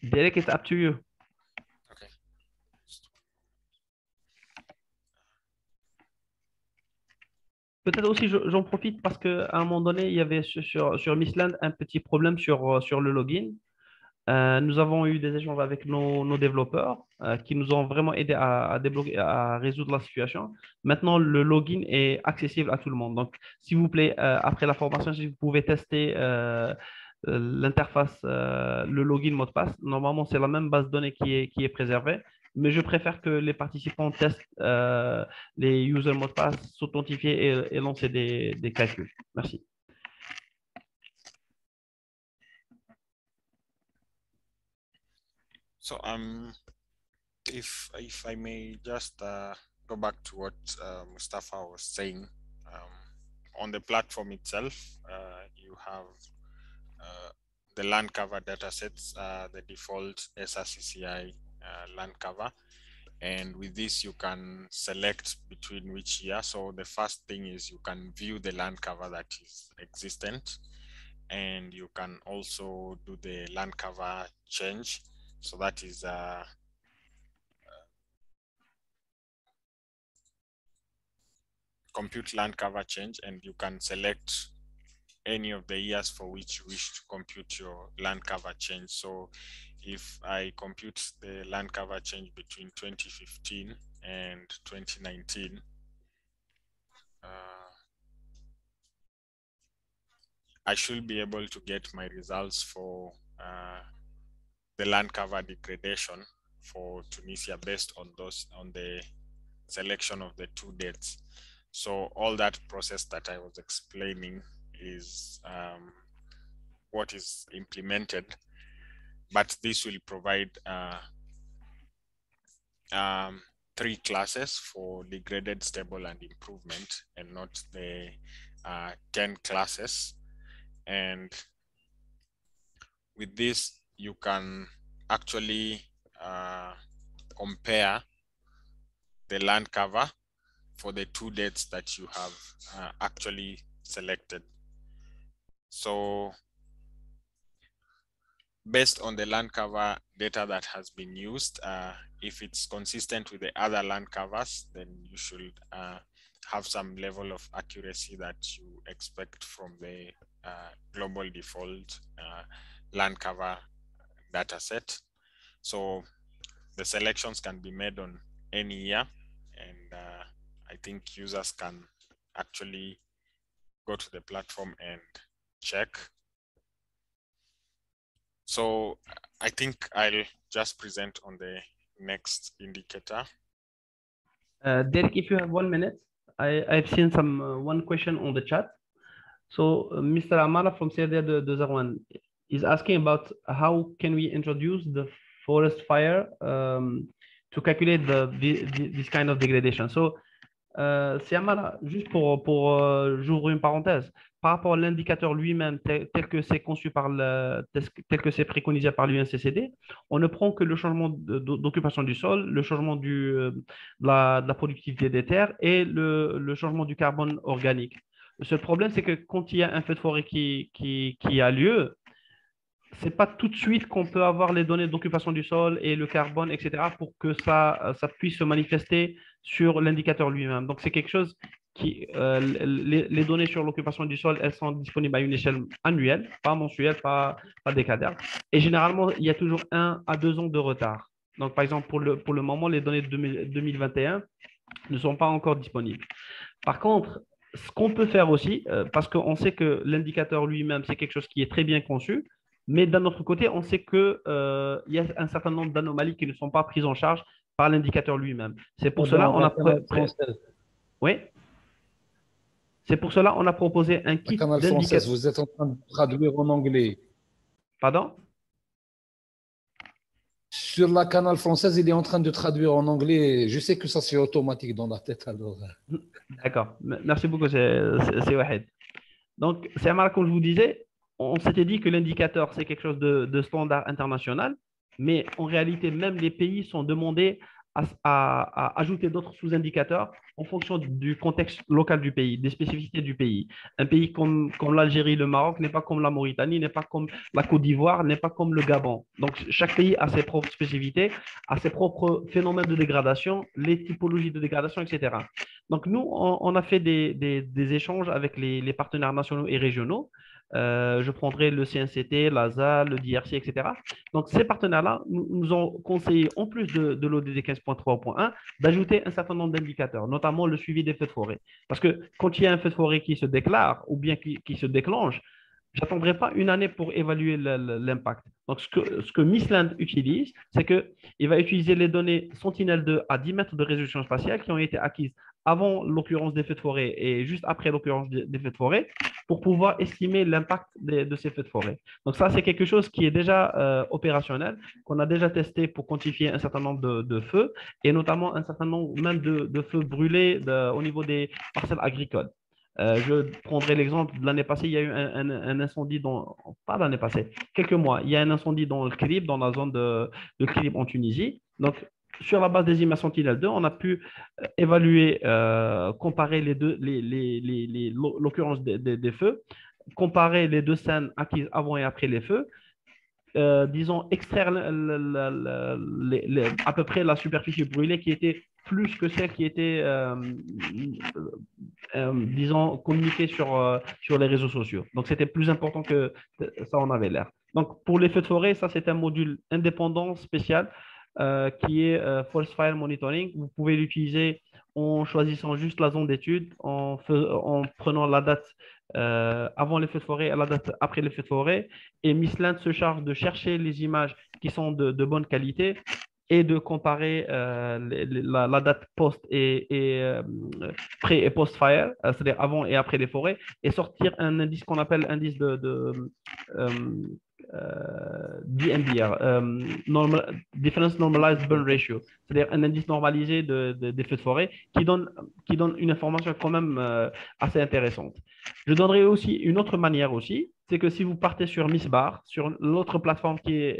Derek, it's up to you. Okay. Peut-être aussi, j'en profite parce qu'à un moment donné, il y avait sur Mistland un petit problème sur le login. Nous avons eu des échanges avec nos développeurs qui nous ont vraiment aidé à débloquer, à résoudre la situation. Maintenant, le login est accessible à tout le monde. Donc, s'il vous plaît, après la formation, si vous pouvez tester l'interface, le login mot de passe, normalement, c'est la même base de données qui est préservée. Mais je préfère que les participants testent les user mot de passe, s'authentifier et lancer des calculs. Merci. So if I may just go back to what Mustafa was saying, on the platform itself, you have the land cover datasets, the default SRCCI land cover. And with this, you can select between which year. So the first thing is you can view the land cover that is existent. And you can also do the land cover change. So that is compute land cover change, and you can select any of the years for which you wish to compute your land cover change. So if I compute the land cover change between 2015 and 2019, I should be able to get my results for the land cover degradation for Tunisia based on the selection of the two dates. So all that process that I was explaining is what is implemented, but this will provide 3 classes for degraded, stable, and improvement, and not the 10 classes. And with this, you can actually compare the land cover for the 2 dates that you have actually selected. So based on the land cover data that has been used, if it's consistent with the other land covers, then you should have some level of accuracy that you expect from the global default land cover data set. So the selections can be made on any year, and I think users can actually go to the platform and check. So I think I'll just present on the next indicator. Derek, if you have 1 minute, I've seen some one question on the chat. So Mr. Amara from CRD 201 is asking about how can we introduce the forest fire to calculate this kind of degradation. So c'est Amara, juste pour j'ouvre une parenthèse, par rapport à l'indicateur lui-même tel que c'est conçu tel que c'est préconisé par l'UNCCD, on ne prend que le changement d'occupation du sol, le changement de la productivité des terres et le changement du carbone organique. Le seul problème, c'est que quand il y a un feu de forêt qui a lieu, c'est pas tout de suite qu'on peut avoir les données d'occupation du sol et le carbone, etc., pour que ça puisse se manifester sur l'indicateur lui-même. Donc, c'est quelque chose qui, les données sur l'occupation du sol, elles sont disponibles à une échelle annuelle, pas mensuelle, pas décadaire. Et généralement, il y a toujours 1 à 2 ans de retard. Donc, par exemple, pour le moment, les données de 2021 ne sont pas encore disponibles. Par contre, ce qu'on peut faire aussi, parce qu'on sait que l'indicateur lui-même, c'est quelque chose qui est très bien conçu, mais d'un autre côté, on sait qu'il y a un certain nombre d'anomalies qui ne sont pas prises en charge par l'indicateur lui-même. C'est pour cela on a oui. C'est pour cela on a proposé un La kit canal d'indicateurs. française, vous êtes en train de traduire en anglais. Pardon? Sur la canal française, il est en train de traduire en anglais. Je sais que ça, c'est automatique dans la tête. Alors, D'accord. Merci beaucoup, c'est Wahed. Donc, c'est Amara, comme je vous disais, on s'était dit que l'indicateur, c'est quelque chose de standard international, mais en réalité, même les pays sont demandés à ajouter d'autres sous-indicateurs en fonction du contexte local du pays, des spécificités du pays. Un pays comme l'Algérie, le Maroc n'est pas comme la Mauritanie, n'est pas comme la Côte d'Ivoire, n'est pas comme le Gabon. Donc, chaque pays a ses propres spécificités, a ses propres phénomènes de dégradation, les typologies de dégradation, etc. Donc, nous, on a fait des échanges avec les partenaires nationaux et régionaux. Je prendrai le CNCT, l'ASA, le DRC, etc. Donc, ces partenaires-là nous ont conseillé, en plus de l'ODD 15.3.1, d'ajouter un certain nombre d'indicateurs, notamment le suivi des feux de forêt. Parce que quand il y a un feu de forêt qui se déclare ou bien qui se déclenche, je n'attendrai pas une année pour évaluer l'impact. Donc, ce que Missland utilise, c'est qu'il va utiliser les données Sentinel-2 à 10 mètres de résolution spatiale qui ont été acquises avant l'occurrence des feux de forêt et juste après l'occurrence des feux de forêt pour pouvoir estimer l'impact de ces feux de forêt. Donc, ça, c'est quelque chose qui est déjà opérationnel, qu'on a déjà testé pour quantifier un certain nombre de feux et notamment un certain nombre même de feux brûlés au niveau des parcelles agricoles. Je prendrai l'exemple de l'année passée, il y a eu un incendie pas l'année passée, quelques mois, il y a un incendie dans le Crib, dans la zone de Crib en Tunisie. Donc, sur la base des images Sentinel-2, on a pu évaluer, comparer l'occurrence des feux, comparer les deux scènes acquises avant et après les feux, disons, extraire à peu près la superficie brûlée qui était plus que celle qui était, disons, communiquée sur les réseaux sociaux. Donc, c'était plus important que ça en avait l'air. Donc, pour les feux de forêt, ça, c'est un module indépendant spécial qui est False Fire Monitoring. Vous pouvez l'utiliser en choisissant juste la zone d'étude, en prenant la date avant les feux de forêt et la date après les feux de forêt. Et Missland se charge de chercher les images qui sont de bonne qualité et de comparer la date post et pré et post-fire, c'est-à-dire avant et après les forêts, et sortir un indice qu'on appelle indice DNBR, Difference Normalized Burn Ratio, c'est-à-dire un indice normalisé des feux de forêt qui donne une information quand même assez intéressante. Je donnerai aussi une autre manière aussi, c'est que si vous partez sur Missbar, sur l'autre plateforme qui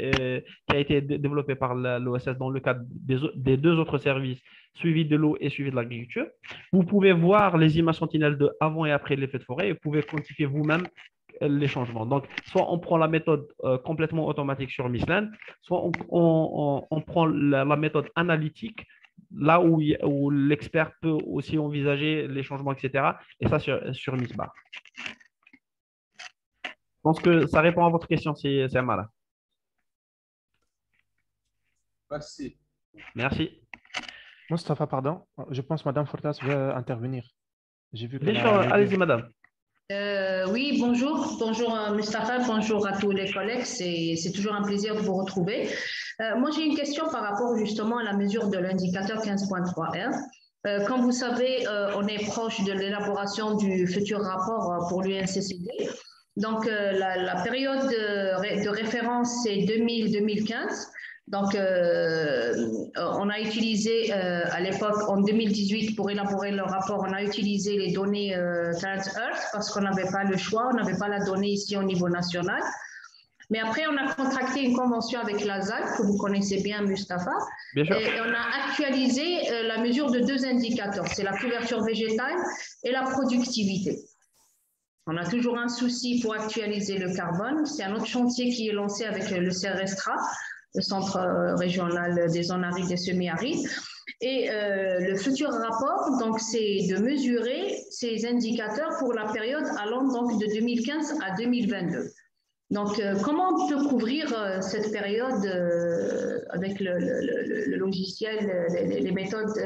a été développée par l'OSS dans le cadre des deux autres services, suivi de l'eau et suivi de l'agriculture, vous pouvez voir les images Sentinelle de avant et après les feux de forêt et vous pouvez quantifier vous-même les changements. Donc, soit on prend la méthode complètement automatique sur Missland, soit on prend la méthode analytique là où l'expert peut aussi envisager les changements, etc. Et ça sur Missbar. Je pense que ça répond à votre question, c'est Amara. Merci. Merci. Moustapha, pardon. Je pense que Mme Fortas veut intervenir. J'ai vu Bien sûr, allez-y, madame. Oui, bonjour. Bonjour Moustapha, bonjour à tous les collègues. C'est toujours un plaisir de vous retrouver. Moi, j'ai une question par rapport justement à la mesure de l'indicateur 15.3R. Comme vous savez, on est proche de l'élaboration du futur rapport pour l'UNCCD. Donc, la période de référence, c'est 2000-2015. Donc, on a utilisé à l'époque, en 2018, pour élaborer le rapport, on a utilisé les données Current Earth parce qu'on n'avait pas le choix, on n'avait pas la donnée ici au niveau national. Mais après, on a contracté une convention avec l'ASAC, que vous connaissez bien, Moustapha. Bien sûr. Et on a actualisé la mesure de deux indicateurs, c'est la couverture végétale et la productivité. On a toujours un souci pour actualiser le carbone. C'est un autre chantier qui est lancé avec le CERESTRA, le Centre régional des zones arides et semi-arides. Et le futur rapport, donc, c'est de mesurer ces indicateurs pour la période allant donc de 2015 à 2022. Donc, comment on peut couvrir cette période avec le logiciel, les méthodes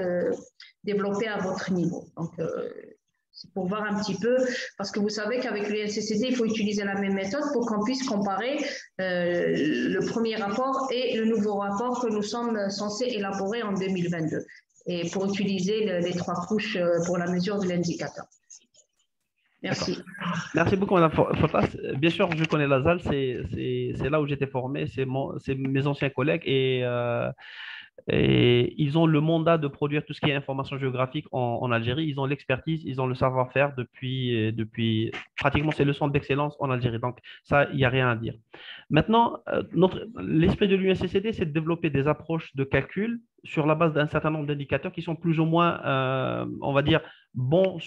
développées à votre niveau? Donc, C'est pour voir un petit peu, parce que vous savez qu'avec le UNCCD, il faut utiliser la même méthode pour qu'on puisse comparer le premier rapport et le nouveau rapport que nous sommes censés élaborer en 2022, et pour utiliser les 3 couches pour la mesure de l'indicateur. Merci. Merci beaucoup, Mme Fotas. Bien sûr, je connais la ZAL, c'est là où j'étais formé, c'est mes anciens collègues et ils ont le mandat de produire tout ce qui est information géographique en Algérie. Ils ont l'expertise, ils ont le savoir-faire depuis pratiquement, c'est le centre d'excellence en Algérie. Donc, ça, il n'y a rien à dire. Maintenant, l'esprit de l'UNCCD, c'est de développer des approches de calcul sur la base d'un certain nombre d'indicateurs qui sont plus ou moins, on va dire, bons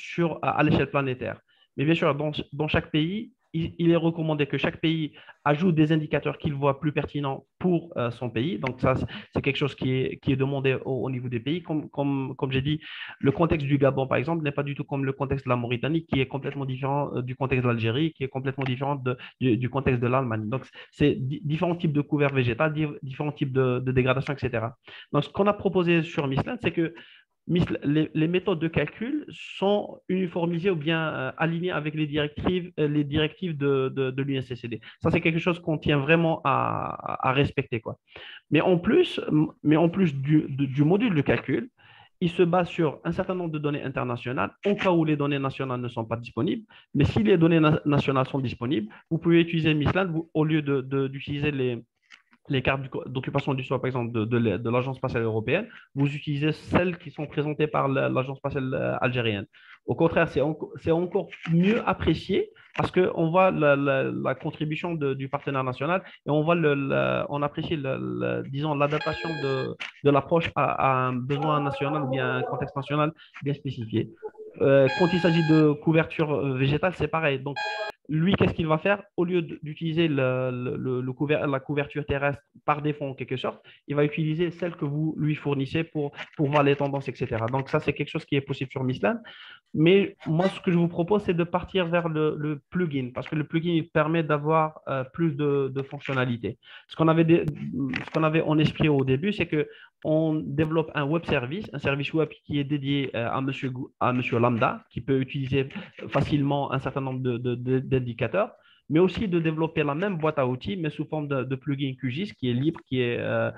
à l'échelle planétaire. Mais bien sûr, dans chaque pays, il est recommandé que chaque pays ajoute des indicateurs qu'il voit plus pertinents pour son pays. Donc, ça, c'est quelque chose qui est demandé au niveau des pays. Comme j'ai dit, le contexte du Gabon, par exemple, n'est pas du tout comme le contexte de la Mauritanie, qui est complètement différent du contexte de l'Algérie, qui est complètement différent du contexte de l'Allemagne. Donc, c'est différents types de couverts végétales, différents types de dégradation, etc. Donc, ce qu'on a proposé sur Missland, c'est que les méthodes de calcul sont uniformisées ou bien alignées avec les directives de l'UNCCD. Ça, c'est quelque chose qu'on tient vraiment à respecter, quoi. Mais en plus du module de calcul, il se base sur un certain nombre de données internationales, au cas où les données nationales ne sont pas disponibles. Mais si les données nationales sont disponibles, vous pouvez utiliser Missland au lieu d'utiliser les cartes d'occupation du sol, par exemple, de l'Agence spatiale européenne, vous utilisez celles qui sont présentées par l'Agence spatiale algérienne. Au contraire, c'est encore mieux apprécié parce qu'on voit la contribution du partenaire national et on apprécie, disons, l'adaptation de l'approche à un besoin national ou bien un contexte national bien spécifié. Quand il s'agit de couverture végétale, c'est pareil. Donc, lui, qu'est-ce qu'il va faire? Au lieu d'utiliser la couverture terrestre par défaut, en quelque sorte, il va utiliser celle que vous lui fournissez pour voir les tendances, etc. Donc, ça, c'est quelque chose qui est possible sur Missland. Mais moi, ce que je vous propose, c'est de partir vers le plugin, parce que le plugin, il permet d'avoir plus de fonctionnalités. Ce qu'on avait en esprit au début, c'est qu'on développe un web service, un service web qui est dédié à monsieur Lambda, qui peut utiliser facilement un certain nombre d'indicateurs, mais aussi de développer la même boîte à outils, mais sous forme de plugin QGIS qui est libre, qui a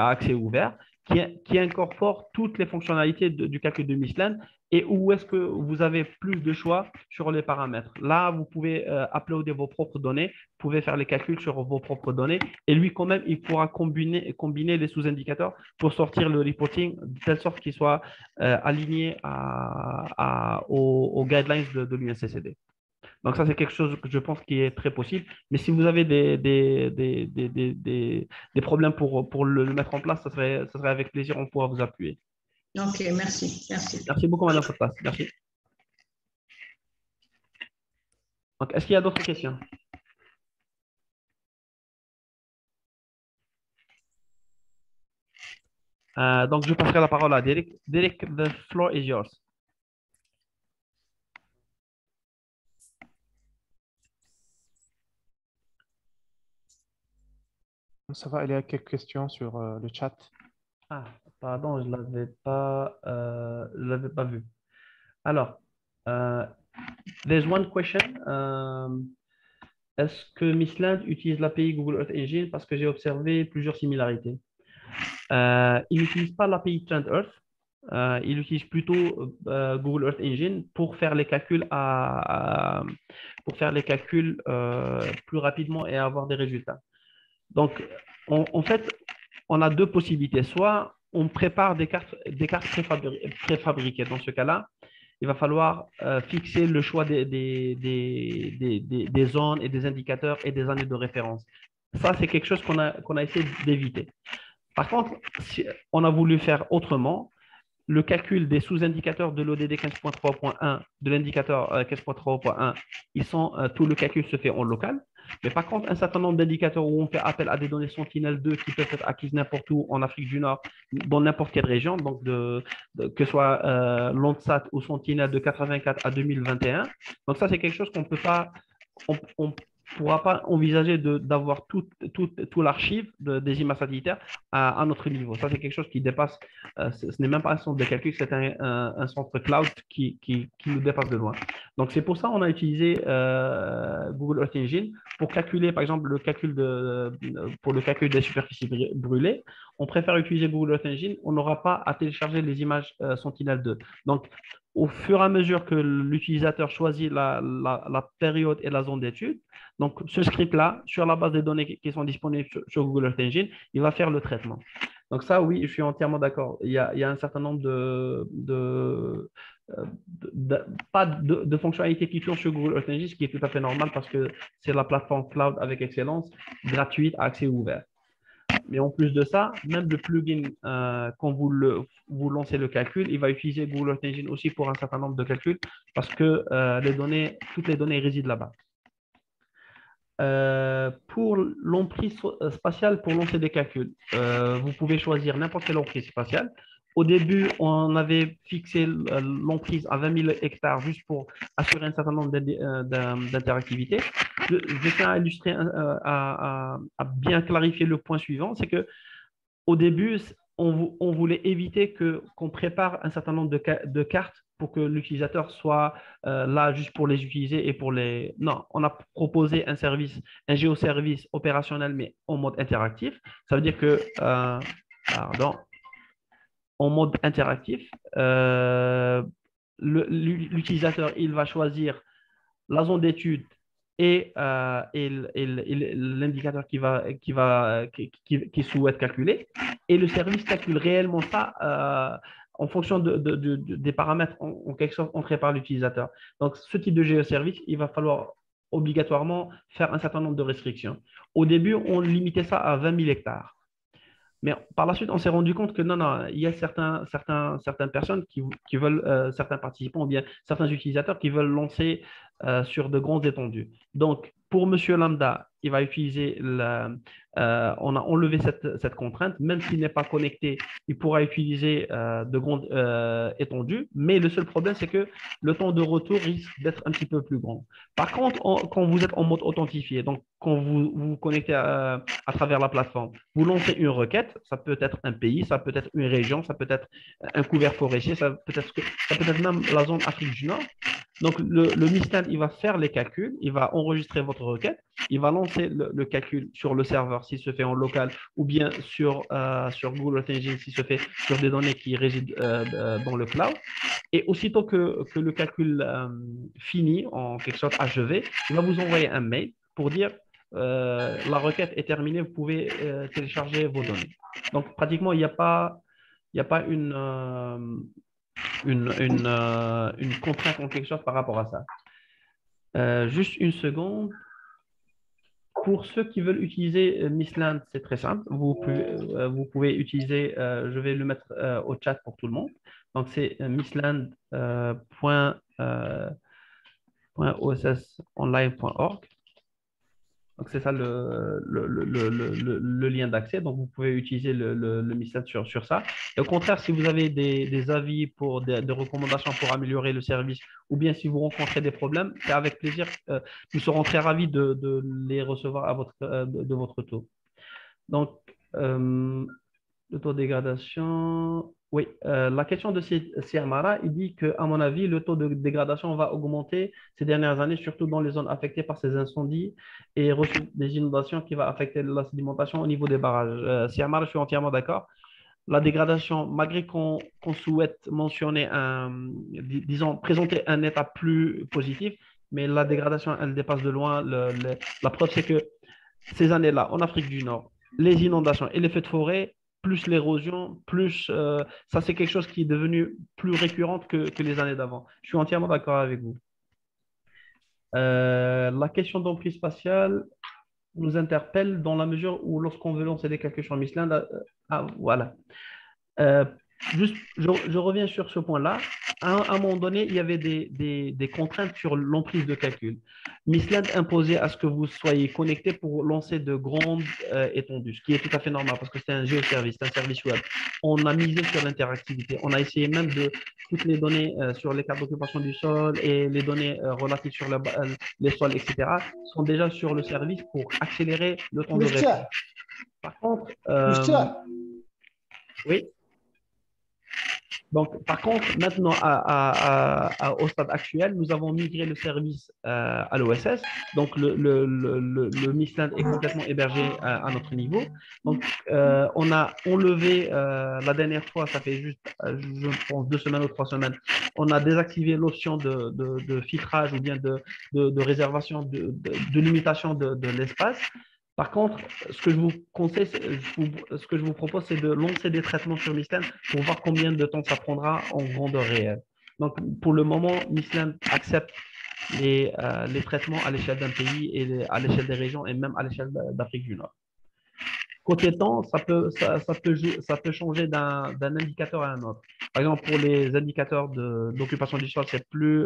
accès ouvert, qui incorpore toutes les fonctionnalités du calcul de Missland et où est-ce que vous avez plus de choix sur les paramètres. Là, vous pouvez uploader vos propres données, vous pouvez faire les calculs sur vos propres données et lui, quand même, il pourra combiner les sous-indicateurs pour sortir le reporting de telle sorte qu'il soit aligné aux guidelines de l'UNCCD. Donc, ça, c'est quelque chose que je pense qui est très possible. Mais si vous avez des problèmes pour le mettre en place, ça serait avec plaisir, on pourra vous appuyer. OK, merci. Merci. Merci beaucoup, Madame Fotas. Merci. Donc, est-ce qu'il y a d'autres questions? Donc, je passerai la parole à Derek. Derek, the floor is yours. Ça va, il y a quelques questions sur le chat. Ah, pardon, je ne l'avais pas vu. Alors, there's one question. Est-ce que Missland utilise l'API Google Earth Engine? Parce que j'ai observé plusieurs similarités. Il n'utilise pas l'API Trend Earth. Il utilise plutôt Google Earth Engine pour faire les calculs plus rapidement et avoir des résultats. Donc, en fait, on a deux possibilités. Soit on prépare des cartes préfabriquées. Dans ce cas-là, il va falloir fixer le choix des zones et des indicateurs et des années de référence. Ça, c'est quelque chose qu'on a essayé d'éviter. Par contre, si on a voulu faire autrement, le calcul des sous-indicateurs de l'ODD 15.3.1, de l'indicateur 15.3.1, tout le calcul se fait en local. Mais par contre, un certain nombre d'indicateurs où on fait appel à des données Sentinel-2 qui peuvent être acquises n'importe où en Afrique du Nord, dans n'importe quelle région, donc que ce soit Landsat ou Sentinel de 84 à 2021. Donc ça, c'est quelque chose qu'on peut pas, pourra pas envisager d'avoir tout l'archive des images satellitaires à notre niveau. Ça, c'est quelque chose qui dépasse, ce n'est même pas un centre de calcul, c'est un centre cloud qui nous dépasse de loin. Donc, c'est pour ça qu'on a utilisé Google Earth Engine pour calculer, par exemple, pour le calcul des superficies brûlées. On préfère utiliser Google Earth Engine, on n'aura pas à télécharger les images Sentinel-2. Donc, au fur et à mesure que l'utilisateur choisit la période et la zone d'étude, donc ce script-là, sur la base des données qui sont disponibles sur Google Earth Engine, il va faire le traitement. Donc ça, oui, je suis entièrement d'accord. Il y a un certain nombre pas de fonctionnalités qui tournent sur Google Earth Engine, ce qui est tout à fait normal parce que c'est la plateforme cloud avec excellence, gratuite, à accès ouvert. Mais en plus de ça, même le plugin, quand vous lancez le calcul, il va utiliser Google Earth Engine aussi pour un certain nombre de calculs parce que toutes les données résident là-bas. Pour l'emprise spatiale, pour lancer des calculs, vous pouvez choisir n'importe quelle emprise spatiale. Au début, on avait fixé l'emprise à 20 000 hectares juste pour assurer un certain nombre d'interactivité. Je tiens à illustrer, à bien clarifier le point suivant, c'est que au début, on voulait éviter qu'on prépare un certain nombre de cartes pour que l'utilisateur soit là juste pour les utiliser et pour les… Non, on a proposé un service, un géoservice opérationnel, mais en mode interactif. Ça veut dire que, en mode interactif, l'utilisateur, il va choisir la zone d'étude et l'indicateur qui souhaite calculer. Et le service calcule réellement ça en fonction des paramètres en quelque sorte entrés par l'utilisateur. Donc, ce type de géoservice, il va falloir obligatoirement faire un certain nombre de restrictions. Au début, on limitait ça à 20 000 hectares. Mais par la suite, on s'est rendu compte que non, il y a certaines personnes qui veulent, certains participants ou bien certains utilisateurs qui veulent lancer sur de grandes étendues. Donc, pour Monsieur Lambda, il va utiliser on a enlevé cette contrainte. Même s'il n'est pas connecté, il pourra utiliser de grandes étendues. Mais le seul problème, c'est que le temps de retour risque d'être un petit peu plus grand. Par contre, quand vous êtes en mode authentifié, donc quand vous vous connectez à travers la plateforme, vous lancez une requête, ça peut être un pays, ça peut être une région, ça peut être un couvert forestier, ça peut être même la zone Afrique du Nord. Donc, le Mistral, il va faire les calculs, il va enregistrer votre requête, il va lancer le calcul sur le serveur s'il se fait en local ou bien sur Google Earth Engine s'il se fait sur des données qui résident dans le cloud. Et aussitôt que le calcul finit, en quelque sorte achevé, il va vous envoyer un mail pour dire la requête est terminée, vous pouvez télécharger vos données. Donc, pratiquement, il n'y a pas une contrainte en quelque sorte par rapport à ça. Juste une seconde. Pour ceux qui veulent utiliser Mistland, c'est très simple. Vous pouvez utiliser, je vais le mettre au chat pour tout le monde. Donc, c'est mistland.ossonline.org. Donc, c'est ça le lien d'accès. Donc, vous pouvez utiliser le Mistland sur ça. Et au contraire, si vous avez des avis pour des recommandations pour améliorer le service, ou bien si vous rencontrez des problèmes, c'est avec plaisir. Nous serons très ravis de les recevoir de votre tour. Donc, le taux de dégradation… Oui, la question de Siermara, il dit qu'à mon avis, le taux de dégradation va augmenter ces dernières années, surtout dans les zones affectées par ces incendies et reçu des inondations qui vont affecter la sédimentation au niveau des barrages. Siermara, je suis entièrement d'accord. La dégradation, malgré qu'on souhaite mentionner disons, présenter un état plus positif, mais la dégradation, elle dépasse de loin. La preuve, c'est que ces années-là, en Afrique du Nord, les inondations et les feux de forêt, plus l'érosion, plus ça, c'est quelque chose qui est devenu plus récurrent que les années d'avant. Je suis entièrement d'accord avec vous. La question d'emprise spatiale nous interpelle dans la mesure où lorsqu'on veut lancer des calculs sur Mistland, voilà. Juste, je reviens sur ce point-là. à un moment donné, il y avait des contraintes sur l'emprise de calcul. Mistland imposait à ce que vous soyez connecté pour lancer de grandes étendues, ce qui est tout à fait normal parce que c'est un géoservice, c'est un service web. On a misé sur l'interactivité. On a essayé même de toutes les données sur les cartes d'occupation du sol et les données relatives sur les sols, etc., sont déjà sur le service pour accélérer le temps de réponse. Par contre, oui. Donc, par contre, maintenant, au stade actuel, nous avons migré le service à l'OSS. Donc, le Mistland est complètement hébergé à notre niveau. Donc, on a enlevé la dernière fois, ça fait juste, je pense, 2 semaines ou 3 semaines, on a désactivé l'option de filtrage ou bien de réservation, de limitation de l'espace. Par contre, ce que je vous conseille, ce que je vous propose, c'est de lancer des traitements sur Mistland pour voir combien de temps ça prendra en grandeur réelle. Donc, pour le moment, Mistland accepte les traitements à l'échelle d'un pays et à l'échelle des régions et même à l'échelle d'Afrique du Nord. Côté temps, ça peut changer d'un indicateur à un autre. Par exemple, pour les indicateurs d'occupation du sol, c'est plus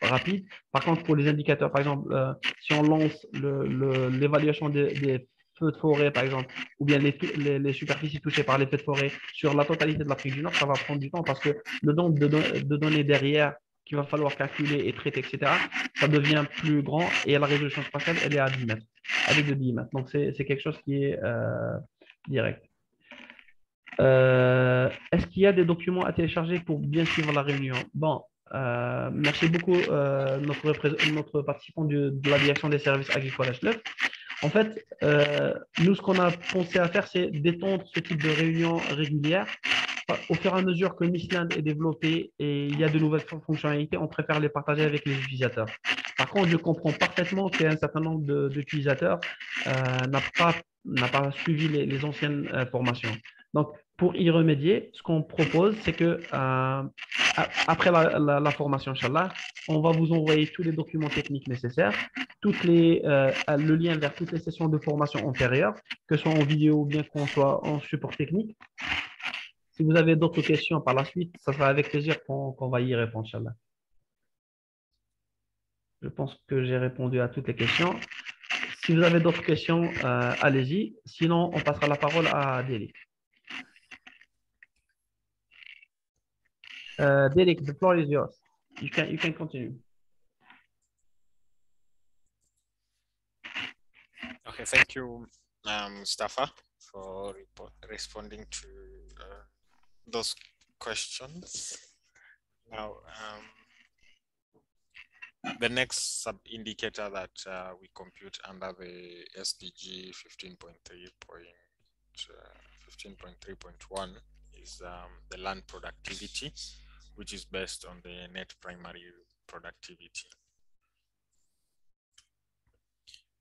rapide. Par contre, pour les indicateurs, par exemple, si on lance l'évaluation des feux de forêt, par exemple, ou bien les superficies touchées par les feux de forêt sur la totalité de l'Afrique du Nord, ça va prendre du temps parce que le nombre de données derrière qu'il va falloir calculer et traiter, etc., ça devient plus grand et la résolution spatiale, elle est à 10 mètres, avec de 10 mètres. Donc, c'est quelque chose qui est direct. Est-ce qu'il y a des documents à télécharger pour bien suivre la réunion? Bon, merci beaucoup, notre participant de la direction des services agricoles HLEF. En fait, nous, ce qu'on a pensé à faire, c'est d'étendre ce type de réunion régulière. Au fur et à mesure que Mistland est développé et il y a de nouvelles fonctionnalités, on préfère les partager avec les utilisateurs. Par contre, je comprends parfaitement qu'il y a un certain nombre d'utilisateurs n'a pas suivi les anciennes formations. Donc, pour y remédier, ce qu'on propose, c'est que après la formation, Inch'Allah, on va vous envoyer tous les documents techniques nécessaires, le lien vers toutes les sessions de formation antérieures, que ce soit en vidéo ou bien qu'on soit en support technique. Si vous avez d'autres questions par la suite, ça sera avec plaisir qu'on va y répondre, Inch'Allah. Je pense que j'ai répondu à toutes les questions. Si vous avez d'autres questions, allez-y. Sinon, on passera la parole à Derek. Derek, the floor is yours. You can continue. Okay, thank you, Mustafa, for responding to those questions. Now, the next sub-indicator that we compute under the SDG 15.3.1 is the land productivity, which is based on the net primary productivity.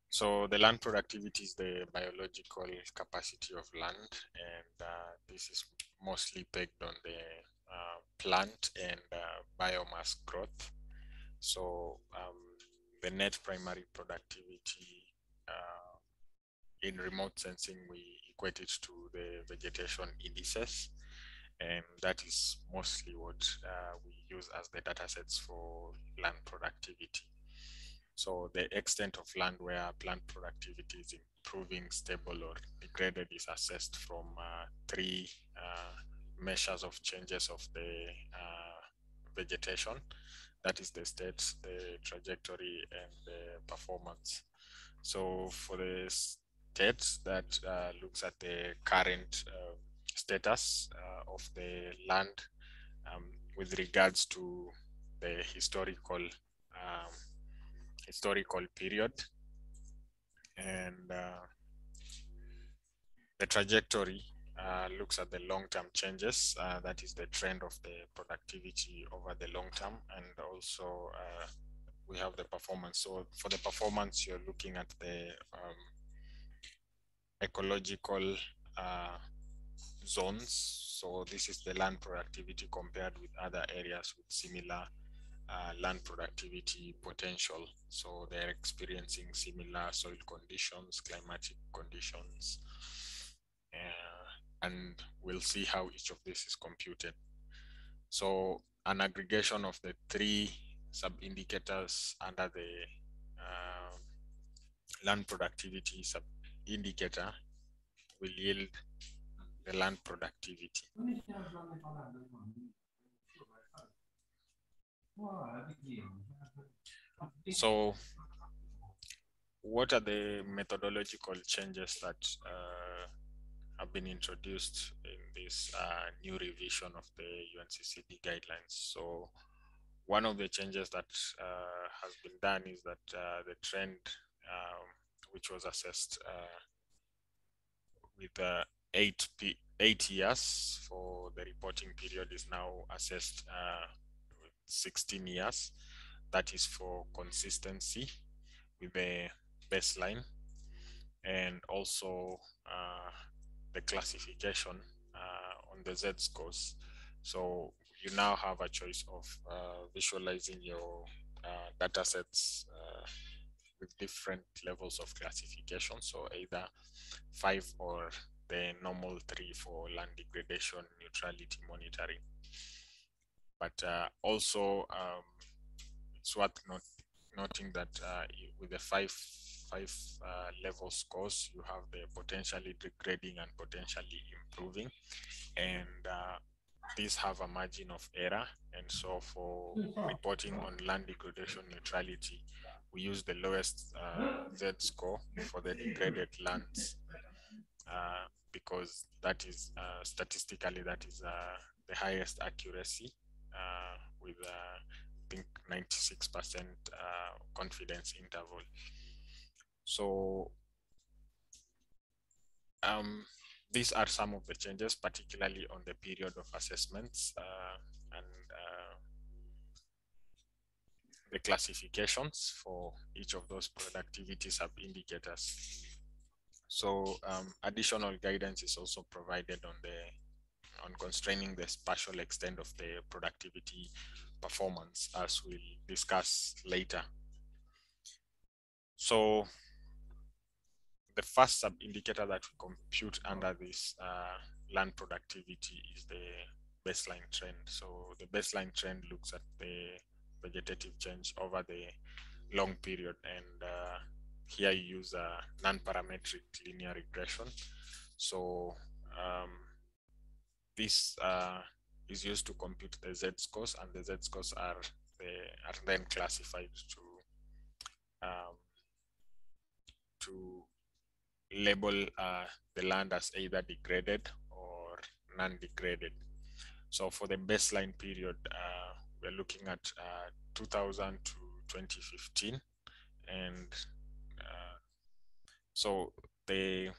So the land productivity is the biological capacity of land, and this is mostly pegged on the plant and biomass growth. So the net primary productivity in remote sensing, we equate it to the vegetation indices, and that is mostly what we use as the data sets for land productivity. So the extent of land where plant productivity is improving, stable, or degraded is assessed from 3 measures of changes of the vegetation. That is the state, the trajectory, and the performance. So for the state, that looks at the current status of the land with regards to the historical period, and the trajectory looks at the long-term changes. That is the trend of the productivity over the long term, and also we have the performance. So for the performance, you're looking at the ecological zones. So this is the land productivity compared with other areas with similar land productivity potential. So they're experiencing similar soil conditions, climatic conditions, and we'll see how each of this is computed. So an aggregation of the three sub-indicators under the land productivity sub-indicator will yield the land productivity. So what are the methodological changes that have been introduced in this new revision of the UNCCD guidelines? So one of the changes that has been done is that the trend, which was assessed with 8 years for the reporting period, is now assessed with 16 years. That is for consistency with the baseline, and also the classification on the Z scores. So you now have a choice of visualizing your data sets with different levels of classification. So either 5 or the normal 3 for land degradation neutrality monitoring. But also it's worth noting that with the five level scores, you have the potentially degrading and potentially improving, and these have a margin of error. And so for reporting on land degradation neutrality, we use the lowest Z score for the degraded lands because that is statistically, that is the highest accuracy with I think 96% confidence interval. So these are some of the changes, particularly on the period of assessments and the classifications for each of those productivity sub-indicators. So additional guidance is also provided on constraining the spatial extent of the productivity performance, as we'll discuss later. So the first sub-indicator that we compute under this land productivity is the baseline trend. So the baseline trend looks at the vegetative change over the long period, and here you use a non-parametric linear regression. So this is used to compute the Z scores, and the Z scores are then classified to label the land as either degraded or non-degraded. So for the baseline period, we're looking at 2000 to 2015, and so the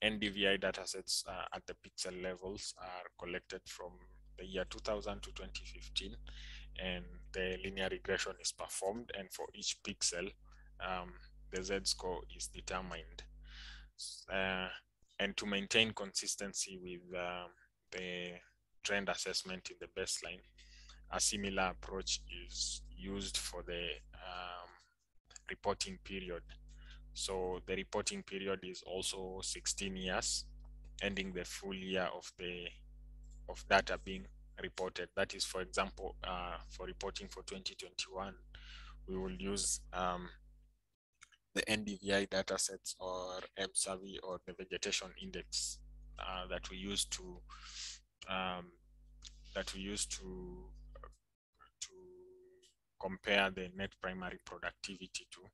NDVI datasets at the pixel levels are collected from the year 2000 to 2015, and the linear regression is performed, and for each pixel, the Z score is determined. And to maintain consistency with the trend assessment in the baseline, a similar approach is used for the reporting period. So the reporting period is also 16 years, ending the full year of data being reported. That is, for example, for reporting for 2021, we will use the NDVI datasets or M-Survey or the vegetation index that we use to compare the net primary productivity to.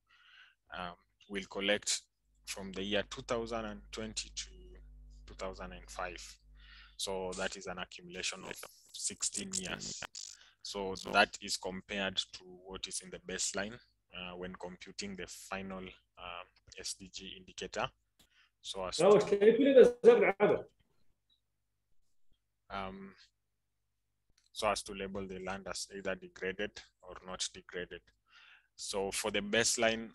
We'll collect from the year 2020 to 2005. So that is an accumulation of 16 years. So that is compared to what is in the baseline when computing the final SDG indicator. So as to label the land as either degraded or not degraded. So for the baseline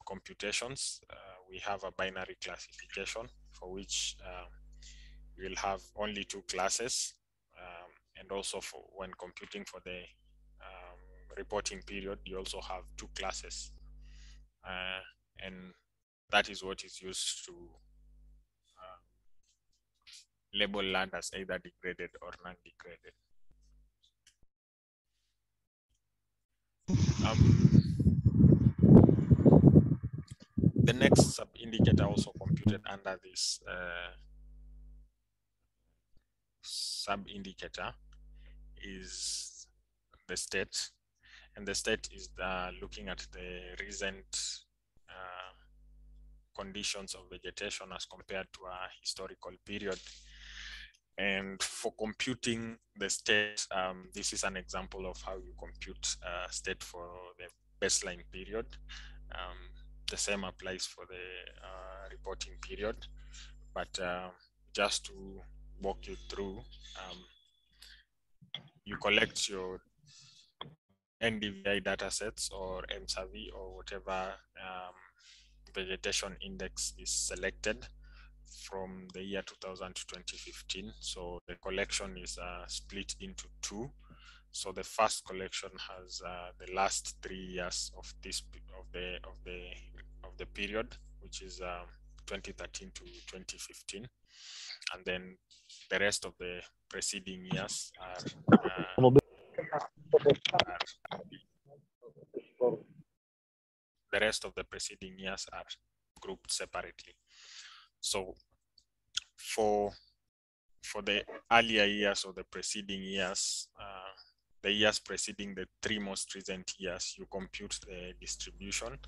computations, we have a binary classification for which we'll have only 2 classes, and also for when computing for the reporting period, you also have 2 classes, and that is what is used to label land as either degraded or non-degraded. The next sub-indicator also computed under this sub-indicator is the state, and the state is looking at the recent conditions of vegetation as compared to a historical period. And for computing the state, this is an example of how you compute state for the baseline period. The same applies for the reporting period, but just to walk you through, you collect your NDVI datasets or MSAVI or whatever vegetation index is selected from the year 2000 to 2015. So the collection is split into two. So the first collection has the last 3 years of this of the period, which is 2013 to 2015, and then the rest of the preceding years are the rest of the preceding years are grouped separately. So for the earlier years or the preceding years, the years preceding the 3 most recent years, you compute the distribution,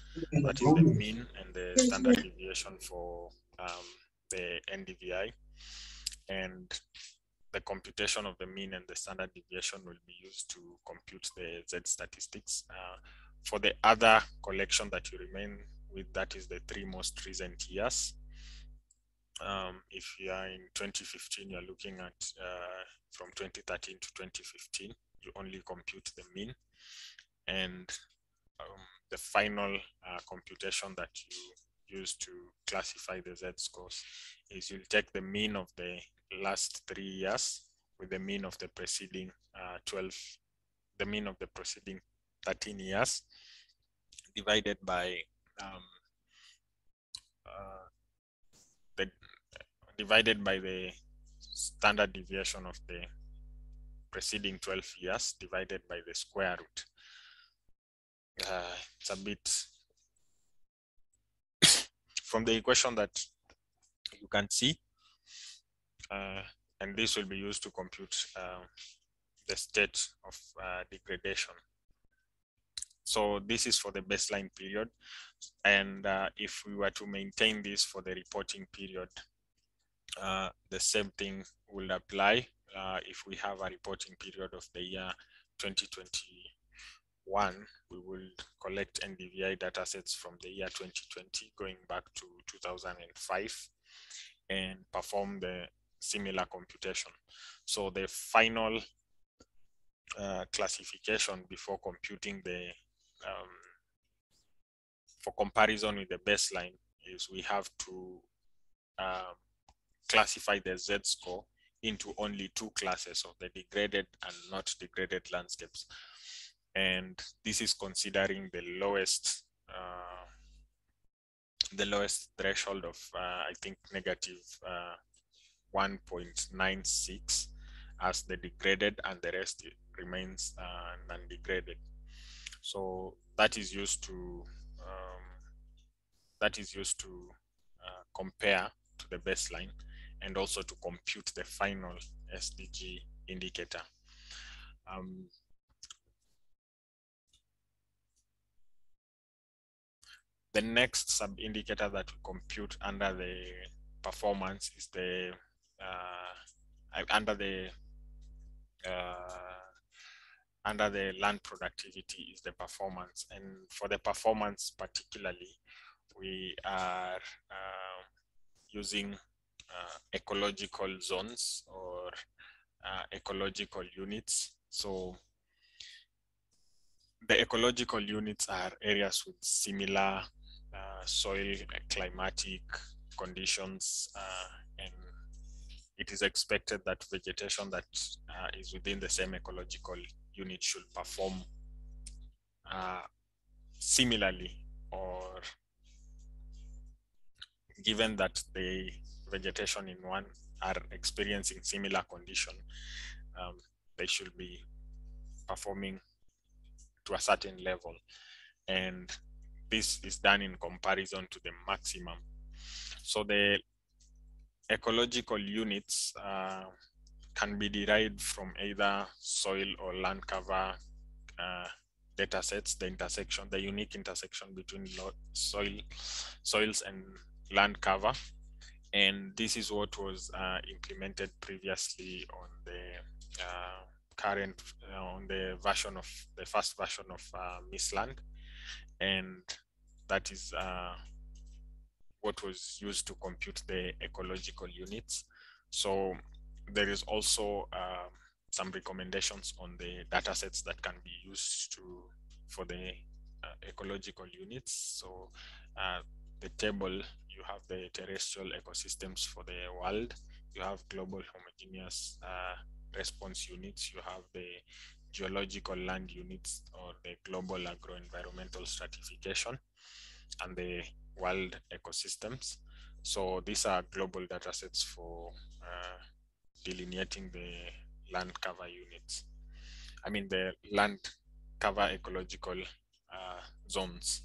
that is the mean and the standard deviation for the NDVI, and the computation of the mean and the standard deviation will be used to compute the Z statistics. For the other collection that you remain with, that is the 3 most recent years. If you are in 2015, you're looking at from 2013 to 2015, you only compute the mean, and the final computation that you use to classify the Z scores is you'll take the mean of the last 3 years with the mean of the preceding 13 years, divided by the standard deviation of the preceding 12 years divided by the square root. It's a bit from the equation that you can see, and this will be used to compute the state of degradation. So this is for the baseline period, and if we were to maintain this for the reporting period, the same thing will apply. If we have a reporting period of the year 2021, we will collect NDVI datasets from the year 2020 going back to 2005 and perform the similar computation. So the final classification before computing the for comparison with the baseline is we have to classify the Z score into only 2 classes of the degraded and not degraded landscapes. And this is considering the lowest threshold of, I think, negative 1.96 as the degraded, and the rest remains non-degraded. So that is used to compare to the baseline and also to compute the final SDG indicator. The next sub-indicator that we compute under the performance is the under the land productivity is the performance. And for the performance particularly, we are using ecological zones or ecological units. So the ecological units are areas with similar soil climatic conditions, and it is expected that vegetation that is within the same ecological unit should perform similarly, or given that the vegetation in one are experiencing similar condition, they should be performing to a certain level. And this is done in comparison to the maximum. So the ecological units can be derived from either soil or land cover data sets, the unique intersection between soils and land cover. And this is what was implemented previously on the on the first version of MISLAND. And that is what was used to compute the ecological units. So there is also some recommendations on the data sets that can be used for the ecological units. So the table, you have the terrestrial ecosystems for the world, you have global homogeneous response units, you have the geological land units or the global agro-environmental stratification, and the world ecosystems. So these are global data sets for delineating the land cover units. I mean the land cover ecological zones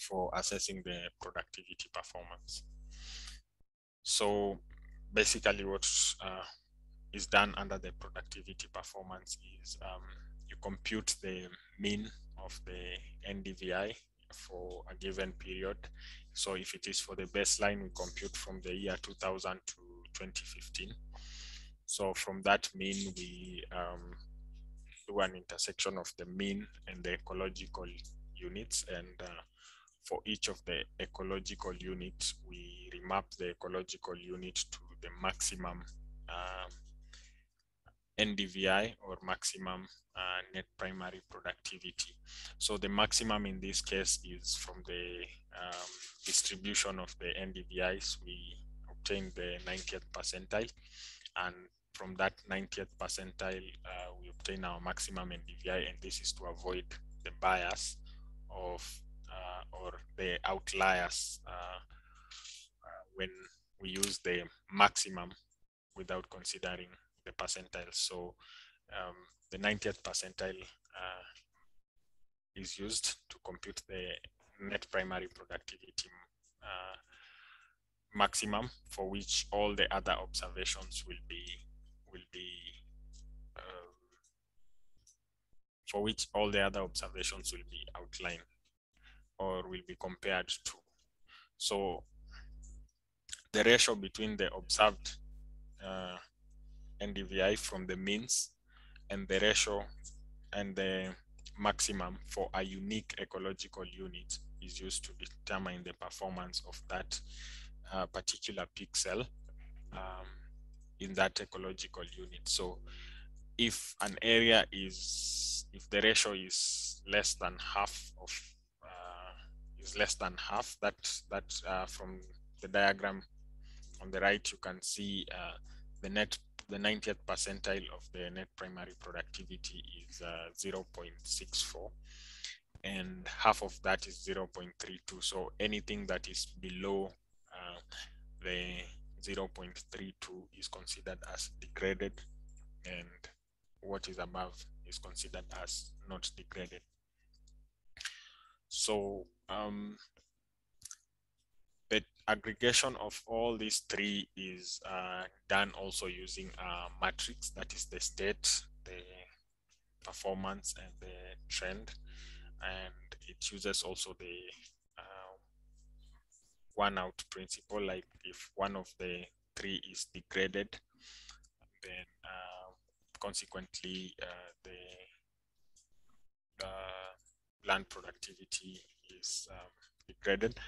for assessing the productivity performance. So basically what is done under the productivity performance is you compute the mean of the NDVI for a given period. So if it is for the baseline, we compute from the year 2000 to 2015. So from that mean, we do an intersection of the mean and the ecological units. And for each of the ecological units, we remap the ecological unit to the maximum NDVI or maximum net primary productivity. So the maximum in this case is from the distribution of the NDVIs. We obtain the 90th percentile, and from that 90th percentile, we obtain our maximum NDVI, and this is to avoid the bias of or the outliers when we use the maximum without considering the percentile. So the 90th percentile is used to compute the net primary productivity maximum, for which all the other observations will be outlined or will be compared to. So the ratio between the observed NDVI from the means and the ratio and the maximum for a unique ecological unit is used to determine the performance of that particular pixel in that ecological unit. So if an area if the ratio is less than half of that from the diagram on the right, you can see the 90th percentile of the net primary productivity is 0.64, and half of that is 0.32. So anything that is below the 0.32 is considered as degraded, and what is above is considered as not degraded. So the aggregation of all these three is done also using a matrix, that is the state, the performance, and the trend. And it uses also the one out principle, like if one of the three is degraded, then consequently the land productivity is degraded.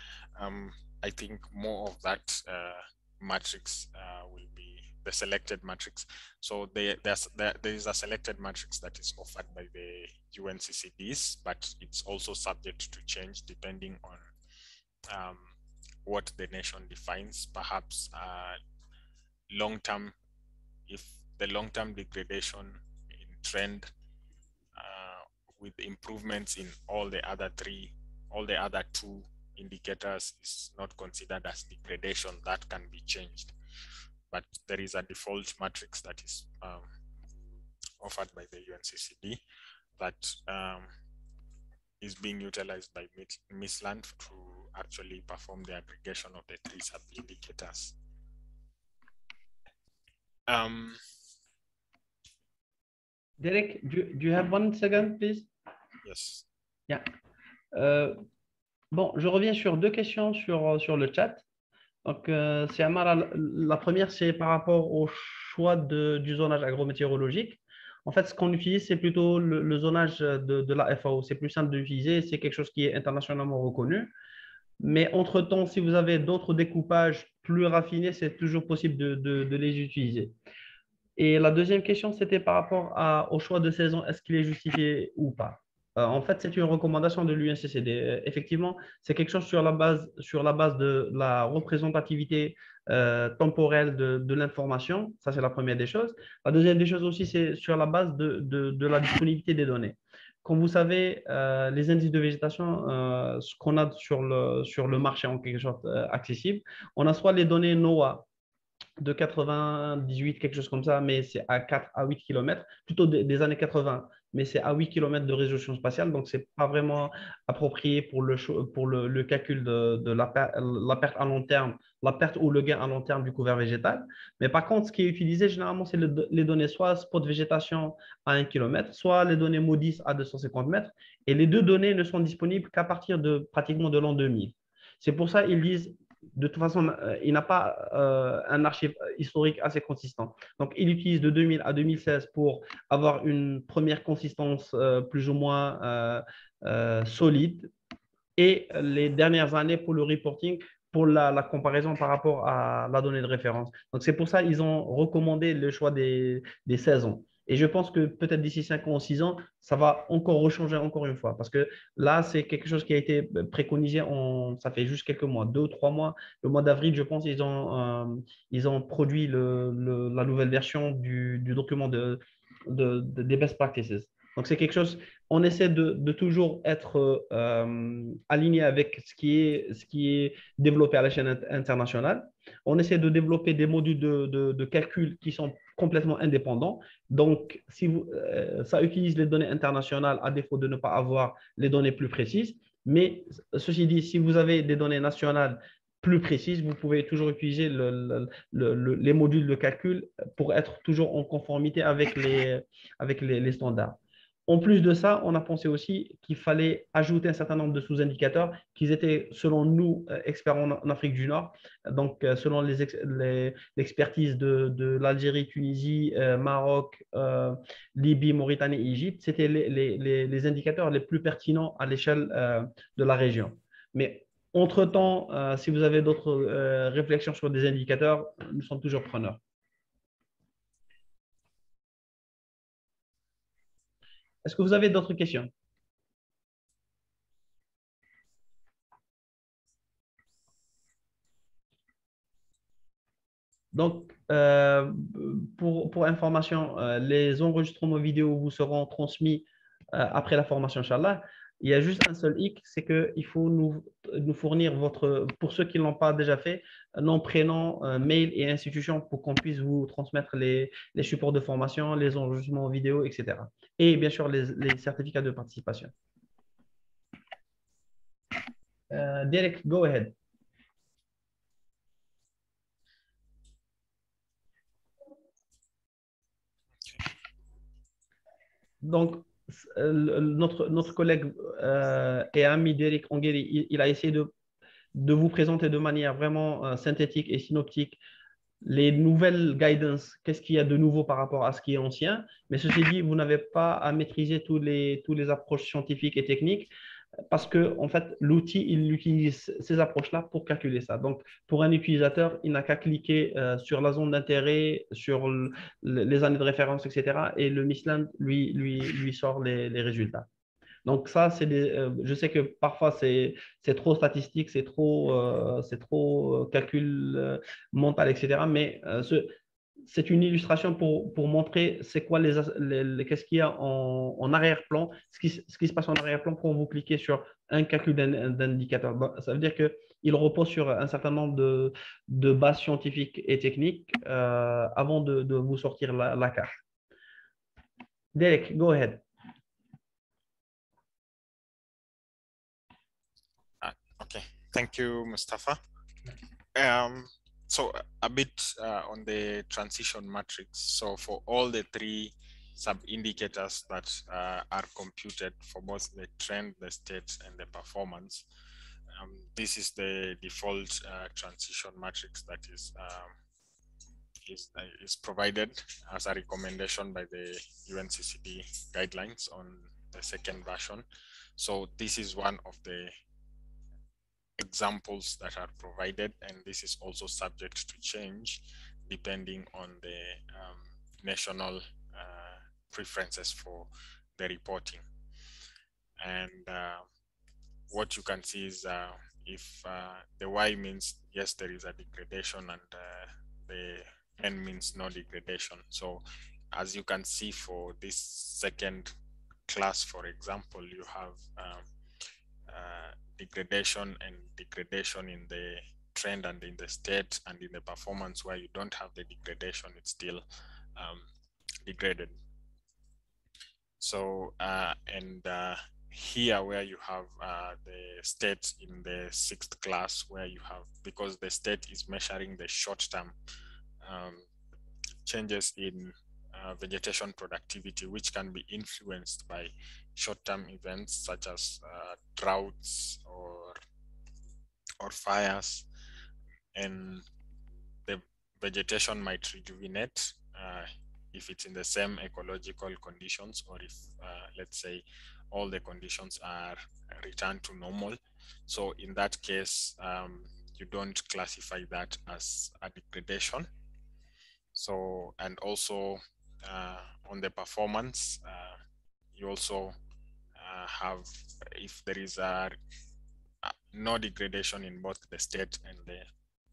I think more of that matrix will be the selected matrix. So there is a selected matrix that is offered by the UNCCDs, but it's also subject to change depending on what the nation defines. Perhaps long-term, if the long-term degradation in trend with improvements in all the other two indicators is not considered as degradation, that can be changed. but there is a default matrix that is offered by the UNCCD that is being utilized by MISLAND to actually perform the aggregation of the 3 sub-indicators. Derek, do you have 1 second, please? Yes. Yeah. Bon, je reviens sur 2 questions sur le chat. Donc, c'est Amara. La première, c'est par rapport au choix du zonage agrométéorologique. En fait, ce qu'on utilise, c'est plutôt le zonage de la FAO. C'est plus simple d'utiliser, c'est quelque chose qui est internationalement reconnu. Mais entre-temps, si vous avez d'autres découpages plus raffinés, c'est toujours possible de les utiliser. Et la deuxième question, c'était par rapport au choix de saison, est-ce qu'il est justifié ou pas? En fait, c'est une recommandation de l'UNCCD. Effectivement, c'est quelque chose sur la base de la représentativité temporelle de l'information. Ça, c'est la première des choses. La deuxième des choses aussi, c'est sur la base de la disponibilité des données. Comme vous savez, les indices de végétation, ce qu'on a sur le marché en quelque sorte accessible, on a soit les données NOAA, de 98, quelque chose comme ça, mais c'est à 4 à 8 km, plutôt des années 80, mais c'est à 8 km de résolution spatiale, donc ce n'est pas vraiment approprié pour le calcul de la perte à long terme, la perte ou le gain à long terme du couvert végétal. Mais par contre, ce qui est utilisé généralement, c'est les données soit spot végétation à 1 km, soit les données MODIS à 250 mètres, et les 2 données ne sont disponibles qu'à partir de pratiquement de l'an 2000. C'est pour ça qu'ils disent de toute façon, il n'a pas un archive historique assez consistant. Donc, il utilise de 2000 à 2016 pour avoir une première consistance plus ou moins solide et les dernières années pour le reporting, pour la comparaison par rapport à la donnée de référence. Donc, c'est pour ça qu'ils ont recommandé le choix des saisons. Et je pense que peut-être d'ici 5 ans ou 6 ans, ça va encore rechanger encore une fois. Parce que là, c'est quelque chose qui a été préconisé, ça fait juste quelques mois, 2 ou 3 mois. Le mois d'avril, je pense, ils ont produit la nouvelle version du document des best practices. Donc, c'est quelque chose, on essaie de toujours être aligné avec ce qui est développé à l'échelle internationale. On essaie de développer des modules de calcul qui sont complètement indépendants. Donc, ça utilise les données internationales à défaut de ne pas avoir les données plus précises. Mais ceci dit, si vous avez des données nationales plus précises, vous pouvez toujours utiliser les modules de calcul pour être toujours en conformité avec les standards. En plus de ça, on a pensé aussi qu'il fallait ajouter un certain nombre de sous-indicateurs qui étaient, selon nous, experts en Afrique du Nord. Donc, selon l'expertise de l'Algérie, Tunisie, Maroc, Libye, Mauritanie et Égypte, c'était les indicateurs les plus pertinents à l'échelle de la région. Mais entre-temps, si vous avez d'autres réflexions sur des indicateurs, nous sommes toujours preneurs. Est-ce que vous avez d'autres questions? Donc, pour information, les enregistrements vidéo vous seront transmis après la formation, Inch'Allah. Il y a juste un seul hic, c'est qu'il faut nous fournir pour ceux qui ne l'ont pas déjà fait, nom, prénom, mail et institution pour qu'on puisse vous transmettre les supports de formation, les enregistrements vidéo, etc. Et bien sûr, les certificats de participation. Derek, go ahead. Donc, notre collègue et ami Derek Ongeri, il a essayé de vous présenter de manière vraiment synthétique et synoptique les nouvelles guidance, qu'est-ce qu'il y a de nouveau par rapport à ce qui est ancien. Mais ceci dit, vous n'avez pas à maîtriser tous les approches scientifiques et techniques parce que, en fait, l'outil, il utilise ces approches-là pour calculer ça. Donc, pour un utilisateur, il n'a qu'à cliquer sur la zone d'intérêt, sur les années de référence, etc. Et le MISLAND lui sort les résultats. Donc ça, je sais que parfois c'est trop statistique, c'est trop calcul mental, etc. Mais c'est une illustration pour montrer c'est quoi qu'est-ce qu'il y a en arrière-plan, ce qui se passe en arrière-plan quand vous cliquez sur un calcul d'indicateur. Ça veut dire qu'il repose sur un certain nombre de bases scientifiques et techniques avant de vous sortir la carte. Derek, go ahead. Okay, thank you, Mustafa. So a bit on the transition matrix. So for all the three sub-indicators that are computed for both the trend, the state, and the performance, this is the default transition matrix that is provided as a recommendation by the UNCCD guidelines on the second version. So this is one of the examples that are provided, and this is also subject to change depending on the national preferences for the reporting. And what you can see is if the Y means yes, there is a degradation, and the N means no degradation. So as you can see for this second class, for example, you have degradation in the trend and in the state and in the performance. Where you don't have the degradation, it's still degraded. So here where you have the state in the sixth class, where you have, because the state is measuring the short-term changes in vegetation productivity, which can be influenced by short-term events such as droughts or fires, and the vegetation might rejuvenate if it's in the same ecological conditions, or if let's say all the conditions are returned to normal. So in that case, you don't classify that as a degradation. So, and also on the performance, you also have, if there is no degradation in both the state and the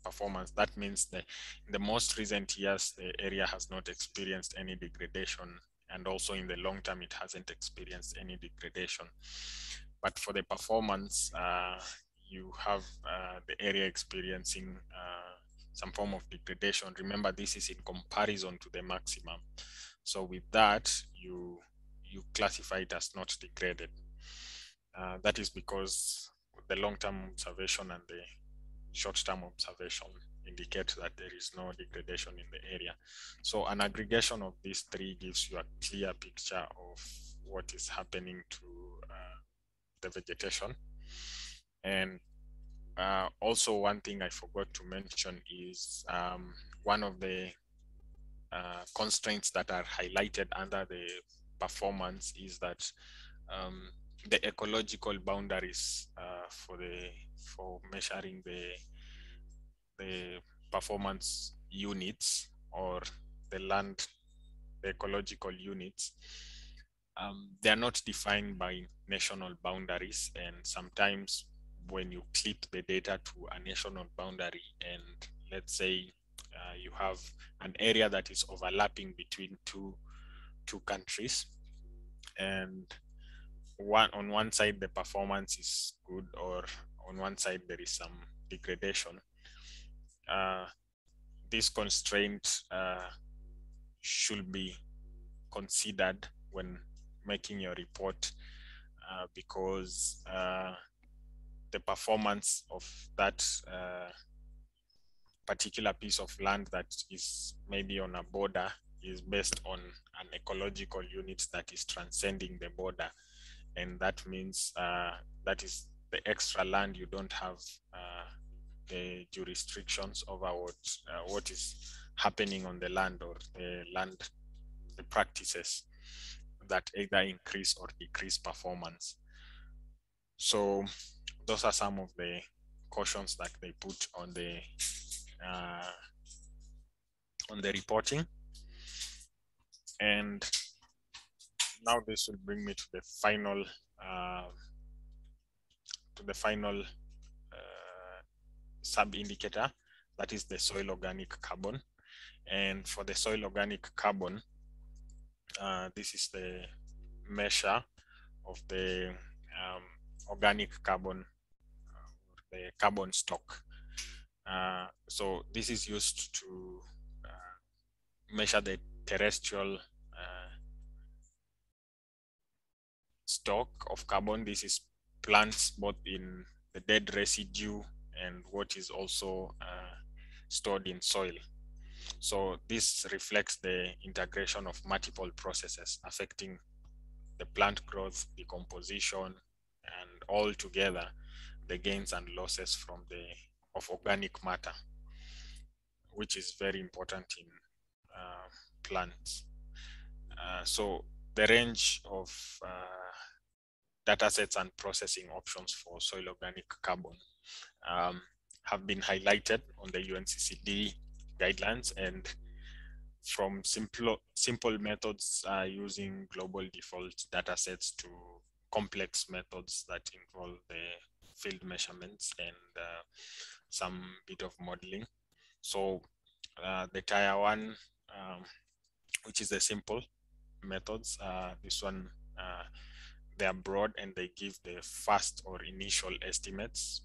performance, that means that in the most recent years, the area has not experienced any degradation, and also in the long term, it hasn't experienced any degradation. But for the performance, you have the area experiencing some form of degradation. Remember, this is in comparison to the maximum. So with that, you classify it as not degraded. That is because the long-term observation and the short-term observation indicate that there is no degradation in the area. So an aggregation of these three gives you a clear picture of what is happening to the vegetation. And also one thing I forgot to mention is one of the constraints that are highlighted under the performance is that the ecological boundaries for measuring the performance units, or the ecological units, they are not defined by national boundaries. And sometimes when you clip the data to a national boundary, and let's say you have an area that is overlapping between two countries, and on one side the performance is good, or on one side there is some degradation, this constraint should be considered when making your report, because the performance of that particular piece of land that is maybe on a border is based on an ecological unit that is transcending the border. And that means that is the extra land. You don't have the jurisdictions over what is happening on the land, or the practices that either increase or decrease performance. So those are some of the cautions that they put on the reporting. And now this will bring me to the final sub-indicator, that is the soil organic carbon. And for the soil organic carbon, this is the measure of the organic carbon, the carbon stock. So this is used to measure the terrestrial stock of carbon. This is plants both in the dead residue and what is also stored in soil. So this reflects the integration of multiple processes affecting the plant growth, decomposition, and all together the gains and losses from of organic matter, which is very important in plants. So the range of data sets and processing options for soil organic carbon have been highlighted on the UNCCD guidelines, and from simple methods using global default data sets to complex methods that involve the field measurements and some bit of modeling. So the tier 1, which is the simple methods, this one, they are broad and they give the first or initial estimates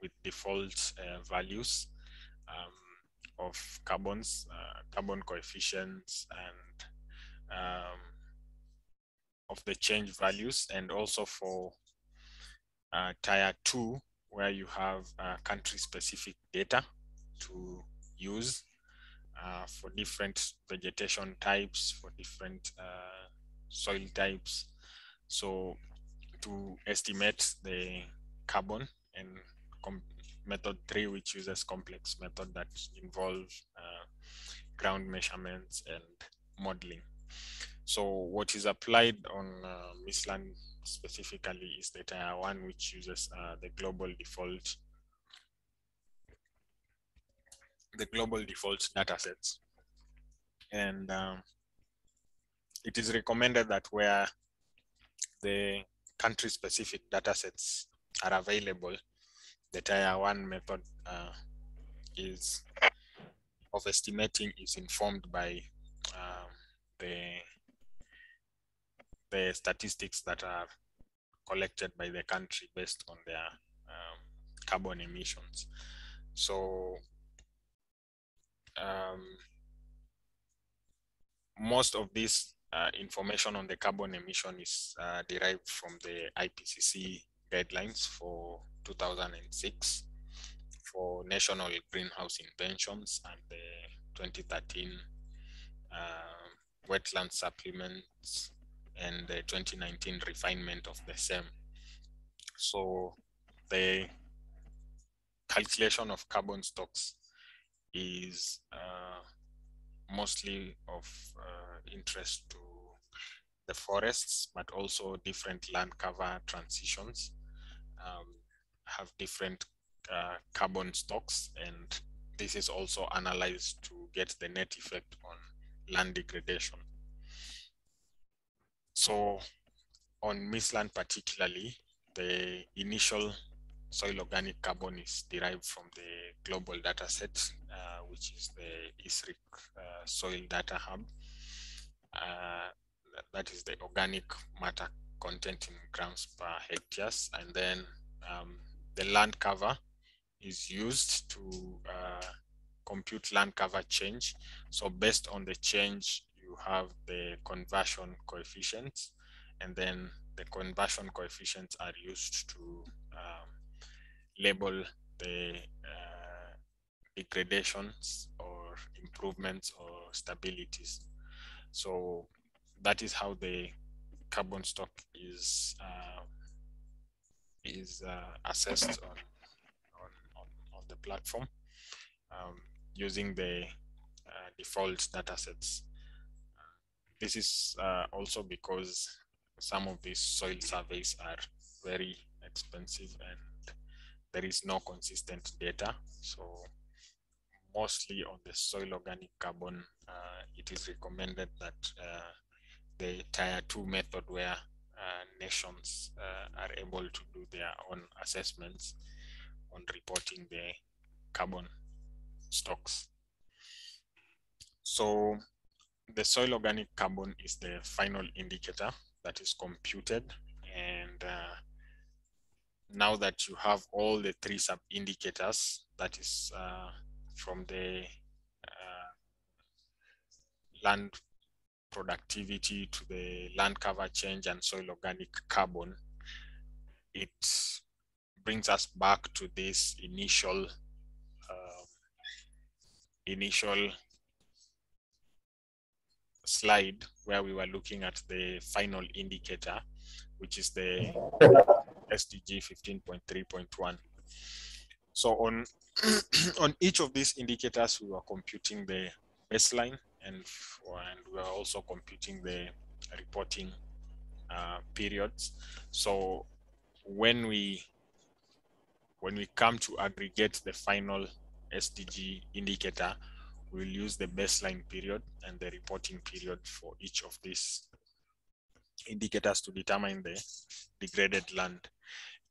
with default values of carbons, carbon coefficients, and of the change values, and also for tier 2, where you have country-specific data to use for different vegetation types, for different soil types. So to estimate the carbon, and method 3, which uses complex method that involves ground measurements and modeling. So what is applied on Misland specifically is the tier 1, which uses the global default data sets. And it is recommended that where the country-specific data sets are available, the tier 1 method of estimating is informed by the statistics that are collected by the country based on their carbon emissions. So most of this information on the carbon emission is derived from the IPCC guidelines for 2006 for national greenhouse interventions, and the 2013 wetland supplements, and the 2019 refinement of the same. So the calculation of carbon stocks is mostly of interest to the forests, but also different land cover transitions have different carbon stocks, and this is also analyzed to get the net effect on land degradation. So on Misland particularly, the initial soil organic carbon is derived from the global data set, which is the ISRIC soil data hub. That is the organic matter content in grams per hectares, and then the land cover is used to compute land cover change. So based on the change, you have the conversion coefficients, and then the conversion coefficients are used to label the degradations or improvements or stabilities. So that is how the carbon stock is assessed on the platform using the default data sets. This is also because some of these soil surveys are very expensive and there is no consistent data. So mostly on the soil organic carbon, it is recommended that the tier 2 method, where nations are able to do their own assessments on reporting the carbon stocks. So the soil organic carbon is the final indicator that is computed. And now that you have all the three sub-indicators, that is from the land productivity to the land cover change and soil organic carbon, it brings us back to this initial slide where we were looking at the final indicator, which is the SDG 15.3.1. So on on each of these indicators, we were computing the baseline, and we are also computing the reporting periods. So when we come to aggregate the final SDG indicator, we'll use the baseline period and the reporting period for each of these indicators to determine the degraded land.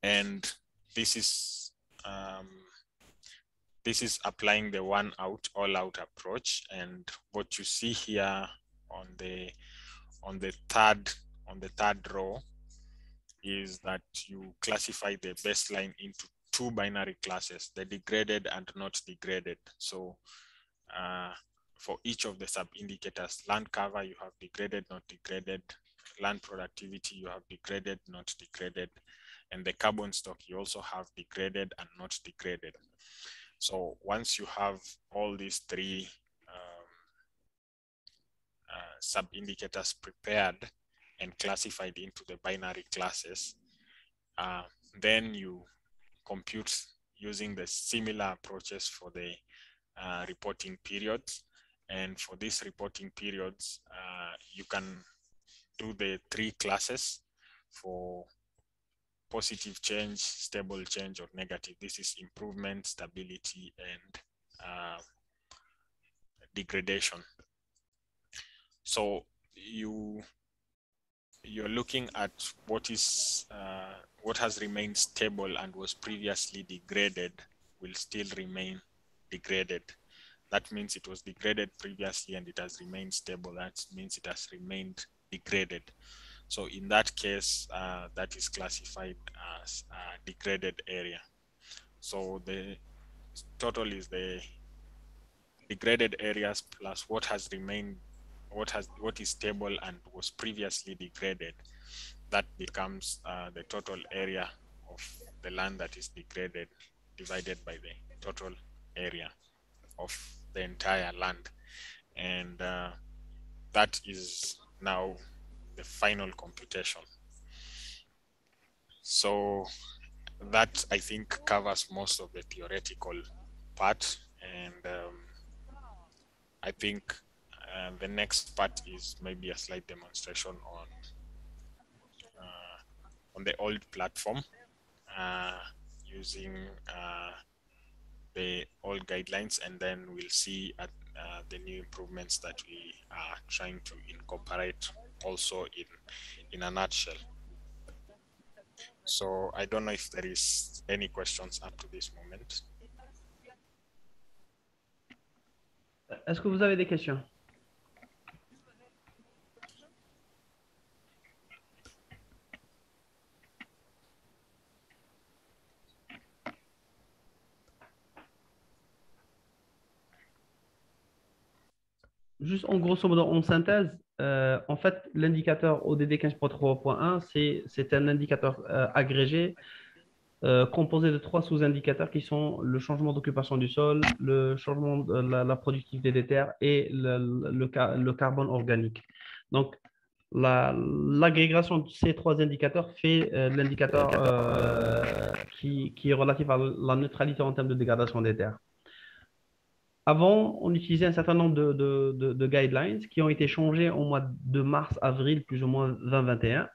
And this is applying the one out, all out approach. And what you see here on the third row is that you classify the baseline into two binary classes, the degraded and not degraded. So for each of the sub-indicators, land cover, you have degraded, not degraded. Land productivity, you have degraded, not degraded. And the carbon stock, you also have degraded and not degraded. So once you have all these three sub-indicators prepared and classified into the binary classes, then you compute using the similar approaches for the reporting periods. And for these reporting periods, you can do the three classes for positive change, stable change, or negative. This is improvement, stability, and degradation. So you're looking at what has remained stable and was previously degraded will still remain degraded. That means it was degraded previously and it has remained stable. That means it has remained degraded. So in that case, that is classified as a degraded area. So the total is the degraded areas plus what has remained, what is stable and was previously degraded. That becomes the total area of the land that is degraded divided by the total area of the entire land. And that is now the final computation. So that, I think, covers most of the theoretical part. And I think the next part is maybe a slight demonstration on the old platform using the old guidelines, and then we'll see at the new improvements that we are trying to incorporate also in a nutshell. So I don't know if there is any questions up to this moment. Est-ce que vous avez des questions? Juste en grosso modo, en synthèse, en fait, l'indicateur ODD 15.3.1, c'est un indicateur agrégé composé de trois sous-indicateurs qui sont le changement d'occupation du sol, le changement de la productivité des terres et le carbone organique. Donc, l'agrégation de ces trois indicateurs fait l'indicateur qui est relatif à la neutralité en termes de dégradation des terres. Avant, on utilisait un certain nombre de guidelines qui ont été changés au mois de mars-avril, plus ou moins 2021.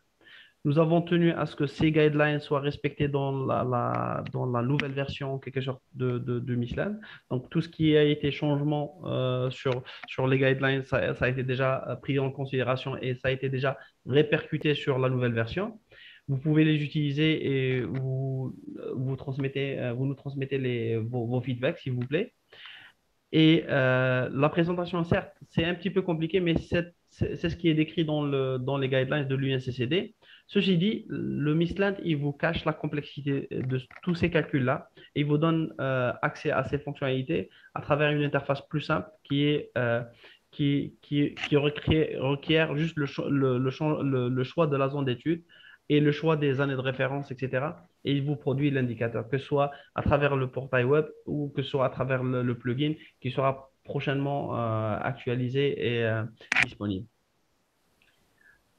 Nous avons tenu à ce que ces guidelines soient respectés dans la nouvelle version, quelque sorte de Michelin. Donc, tout ce qui a été changement sur les guidelines, ça a été déjà pris en considération et ça a été déjà répercuté sur la nouvelle version. Vous pouvez les utiliser et vous nous transmettez vos feedbacks, s'il vous plaît. Et la présentation, certes, c'est un petit peu compliqué, mais c'est ce qui est décrit dans les guidelines de l'UNCCD. Ceci dit, le MISLAND, il vous cache la complexité de tous ces calculs-là et il vous donne accès à ces fonctionnalités à travers une interface plus simple qui requiert juste le choix de la zone d'étude et le choix des années de référence, etc. Et il vous produit l'indicateur, que ce soit à travers le portail web ou que ce soit à travers le plugin qui sera prochainement actualisé et disponible.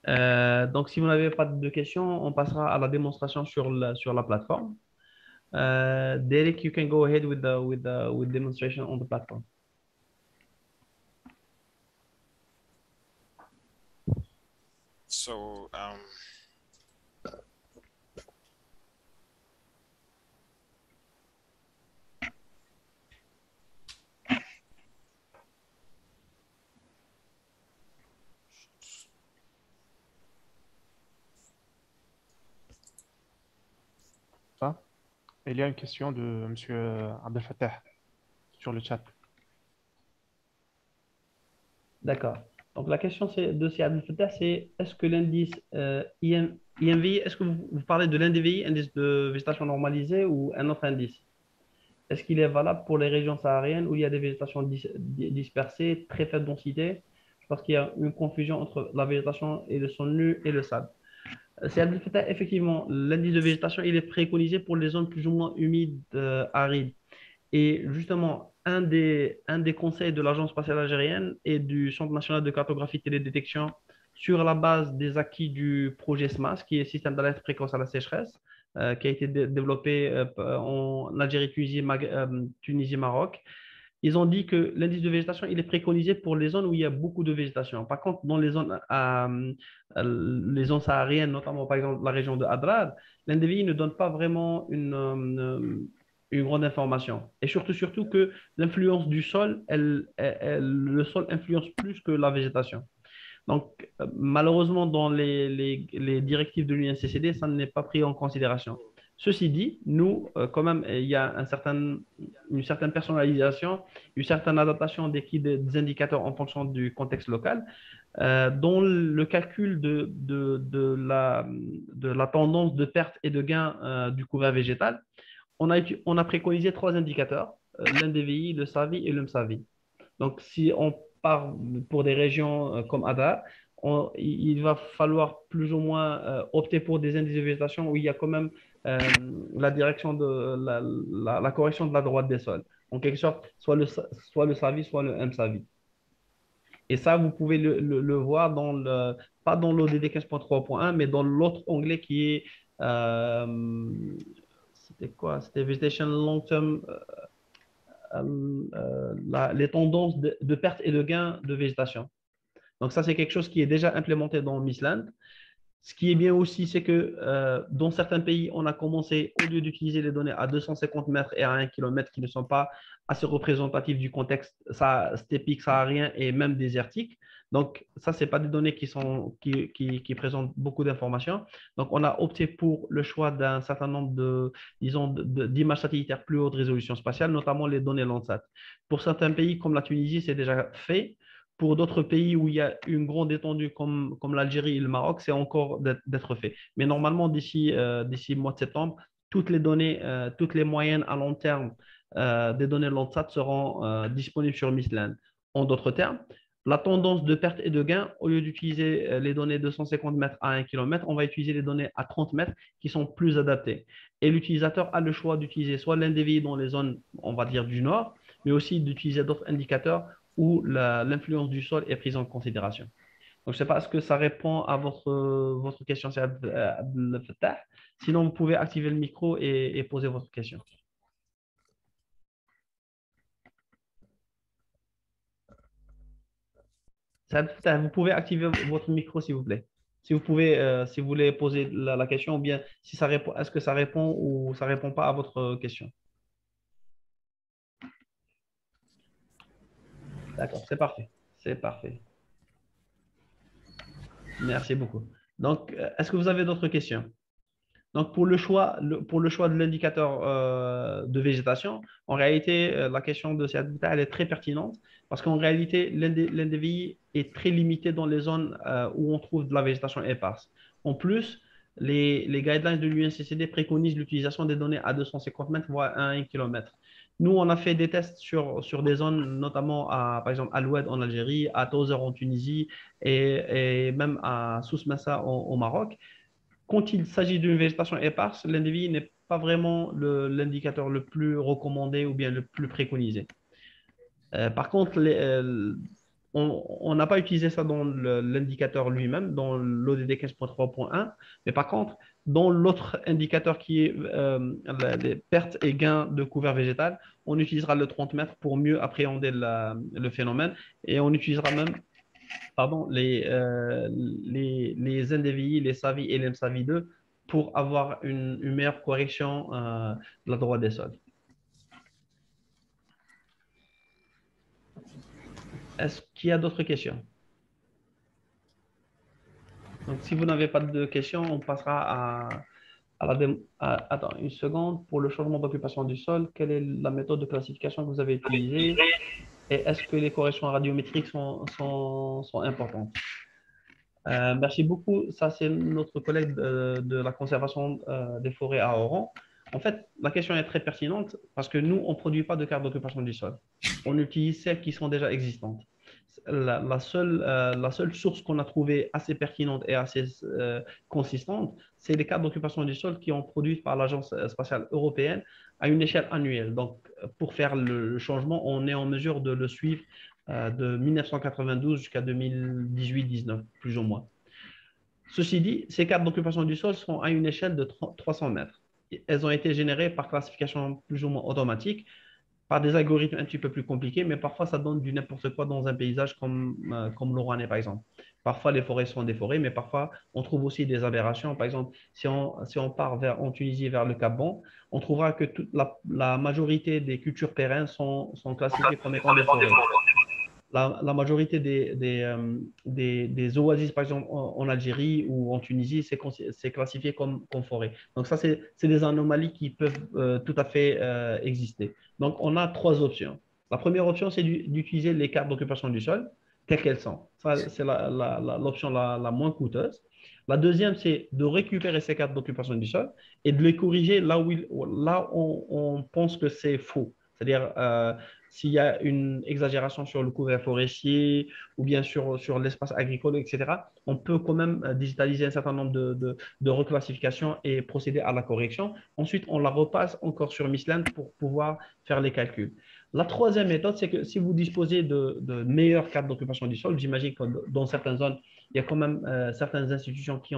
Donc, si vous n'avez pas de questions, on passera à la démonstration sur la plateforme. Derek, you can go ahead with with demonstration on the platform. So, Ça. Il y a une question de M. Abdel Fattah sur le chat. D'accord. Donc, la question de C. Abdel Fattah, c'est est-ce que l'indice INVI, est-ce que vous parlez de l'NDVI, indice de végétation normalisée, ou un autre indice? Est-ce qu'il est valable pour les régions sahariennes où il y a des végétations dispersées, très faible densité? Je pense qu'il y a une confusion entre la végétation et le sol nu et le sable. C'est Abdel Fattah, effectivement, l'indice de végétation, il est préconisé pour les zones plus ou moins humides, arides. Et justement, un des conseils de l'Agence spatiale algérienne et du Centre national de cartographie et télédétection sur la base des acquis du projet SMAS, qui est le système d'alerte précoce à la sécheresse, qui a été développé en Algérie, Tunisie, Maroc. Ils ont dit que l'indice de végétation, il est préconisé pour les zones où il y a beaucoup de végétation. Par contre, dans les zones sahariennes, notamment par exemple la région de Hadrar, l'NDVI ne donne pas vraiment une grande information. Et surtout que l'influence du sol, le sol influence plus que la végétation. Donc, malheureusement, dans les directives de l'UNCCD, ça n'est pas pris en considération. Ceci dit, nous, quand même, il y a une certaine personnalisation, une certaine adaptation des indicateurs en fonction du contexte local, dont le calcul de la tendance de perte et de gain du couvert végétal. On a préconisé trois indicateurs, l'NDVI, le SAVI et le MSAVI. Donc, si on part pour des régions comme Ada, il va falloir plus ou moins opter pour des indices de végétation où il y a quand même la direction de la correction de la droite des sols. En quelque sorte, soit le SAVI, soit le MSAVI. Et ça, vous pouvez le voir pas dans l'ODD 15.3.1, mais dans l'autre onglet qui est, c'était quoi? C'était Vegetation Long Term, les tendances de perte et de gain de végétation. Donc ça, c'est quelque chose qui est déjà implémenté dans Missland. Ce qui est bien aussi, c'est que dans certains pays, on a commencé, au lieu d'utiliser les données à 250 mètres et à 1 km qui ne sont pas assez représentatifs du contexte stépique, saharien et même désertique. Donc, ça, ce n'est pas des données qui présentent beaucoup d'informations. Donc, on a opté pour le choix d'un certain nombre d'images satellitaires plus haute résolution spatiale, notamment les données Landsat. Pour certains pays, comme la Tunisie, c'est déjà fait. Pour d'autres pays où il y a une grande étendue comme l'Algérie et le Maroc, c'est encore d'être fait. Mais normalement, d'ici le mois de septembre, toutes les données, toutes les moyennes à long terme des données Landsat seront disponibles sur Missland. En d'autres termes, la tendance de perte et de gain, au lieu d'utiliser les données de 150 mètres à 1 km, on va utiliser les données à 30 mètres qui sont plus adaptées. Et l'utilisateur a le choix d'utiliser soit l'NDVI dans les zones, on va dire, du nord, mais aussi d'utiliser d'autres indicateurs où l'influence du sol est prise en considération. Donc, je ne sais pas, est-ce que ça répond à votre question, c'est Abdel Fattah? Sinon, vous pouvez activer le micro et poser votre question. Vous pouvez activer votre micro, s'il vous plaît. Si vous pouvez, si vous voulez poser la question, ou bien si ça répond, est-ce que ça répond ou ça ne répond pas à votre question? D'accord, c'est parfait. C'est parfait. Merci beaucoup. Donc, est-ce que vous avez d'autres questions? Donc, pour le choix de l'indicateur de végétation, en réalité, la question de cet habitat, elle est très pertinente parce qu'en réalité, l'NDVI est très limité dans les zones où on trouve de la végétation éparse. En plus, les guidelines de l'UNCCD préconisent l'utilisation des données à 250 mètres, voire à 1 km. Nous, on a fait des tests sur des zones, notamment par exemple à l'Oued en Algérie, à Tozeur en Tunisie et même à Souss-Massa au Maroc. Quand il s'agit d'une végétation éparse, l'NDVI n'est pas vraiment l'indicateur le plus recommandé ou bien le plus préconisé. Par contre, on n'a pas utilisé ça dans l'indicateur lui-même, dans l'ODD 15.3.1, mais par contre, dans l'autre indicateur qui est les pertes et gains de couvert végétal, on utilisera le 30 mètres pour mieux appréhender le phénomène et on utilisera même pardon, les NDVI, les SAVI et les MSAVI 2 pour avoir une meilleure correction de la droite des sols. Est-ce qu'il y a d'autres questions? Donc, si vous n'avez pas de questions, on passera attends, une seconde. Pour le changement d'occupation du sol, quelle est la méthode de classification que vous avez utilisée? Et est-ce que les corrections radiométriques sont importantes? Merci beaucoup. Ça, c'est notre collègue de la conservation des forêts à Oran. En fait, la question est très pertinente parce que nous, on ne produit pas de carte d'occupation du sol. On utilise celles qui sont déjà existantes. La seule source qu'on a trouvée assez pertinente et assez consistante, c'est les cartes d'occupation du sol qui sont produites par l'Agence spatiale européenne à une échelle annuelle. Donc, pour faire le changement, on est en mesure de le suivre de 1992 jusqu'à 2018-19, plus ou moins. Ceci dit, ces cartes d'occupation du sol sont à une échelle de 300 mètres. Elles ont été générées par classification plus ou moins automatique, par des algorithmes un petit peu plus compliqués, mais parfois ça donne du n'importe quoi dans un paysage comme l'Oranais, par exemple. Parfois, les forêts sont des forêts, mais parfois, on trouve aussi des aberrations. Par exemple, si on part en Tunisie vers le Cap-Bon, on trouvera que la majorité des cultures pérennes sont classifiées comme étant des forêts. La majorité des oasis, par exemple, en Algérie ou en Tunisie, c'est classifié comme forêt. Donc, ça, c'est des anomalies qui peuvent tout à fait exister. Donc, on a trois options. La première option, c'est d'utiliser les cartes d'occupation du sol, telles qu'elles sont. Ça, c'est l'option la moins coûteuse. La deuxième, c'est de récupérer ces cartes d'occupation du sol et de les corriger là où on pense que c'est faux. C'est-à-dire, s'il y a une exagération sur le couvert forestier ou bien sur l'espace agricole, etc., on peut quand même digitaliser un certain nombre de reclassifications et procéder à la correction. Ensuite, on la repasse encore sur Mistland pour pouvoir faire les calculs. La troisième méthode, c'est que si vous disposez de meilleures cartes d'occupation du sol, j'imagine que dans certaines zones, il y a quand même certaines institutions qui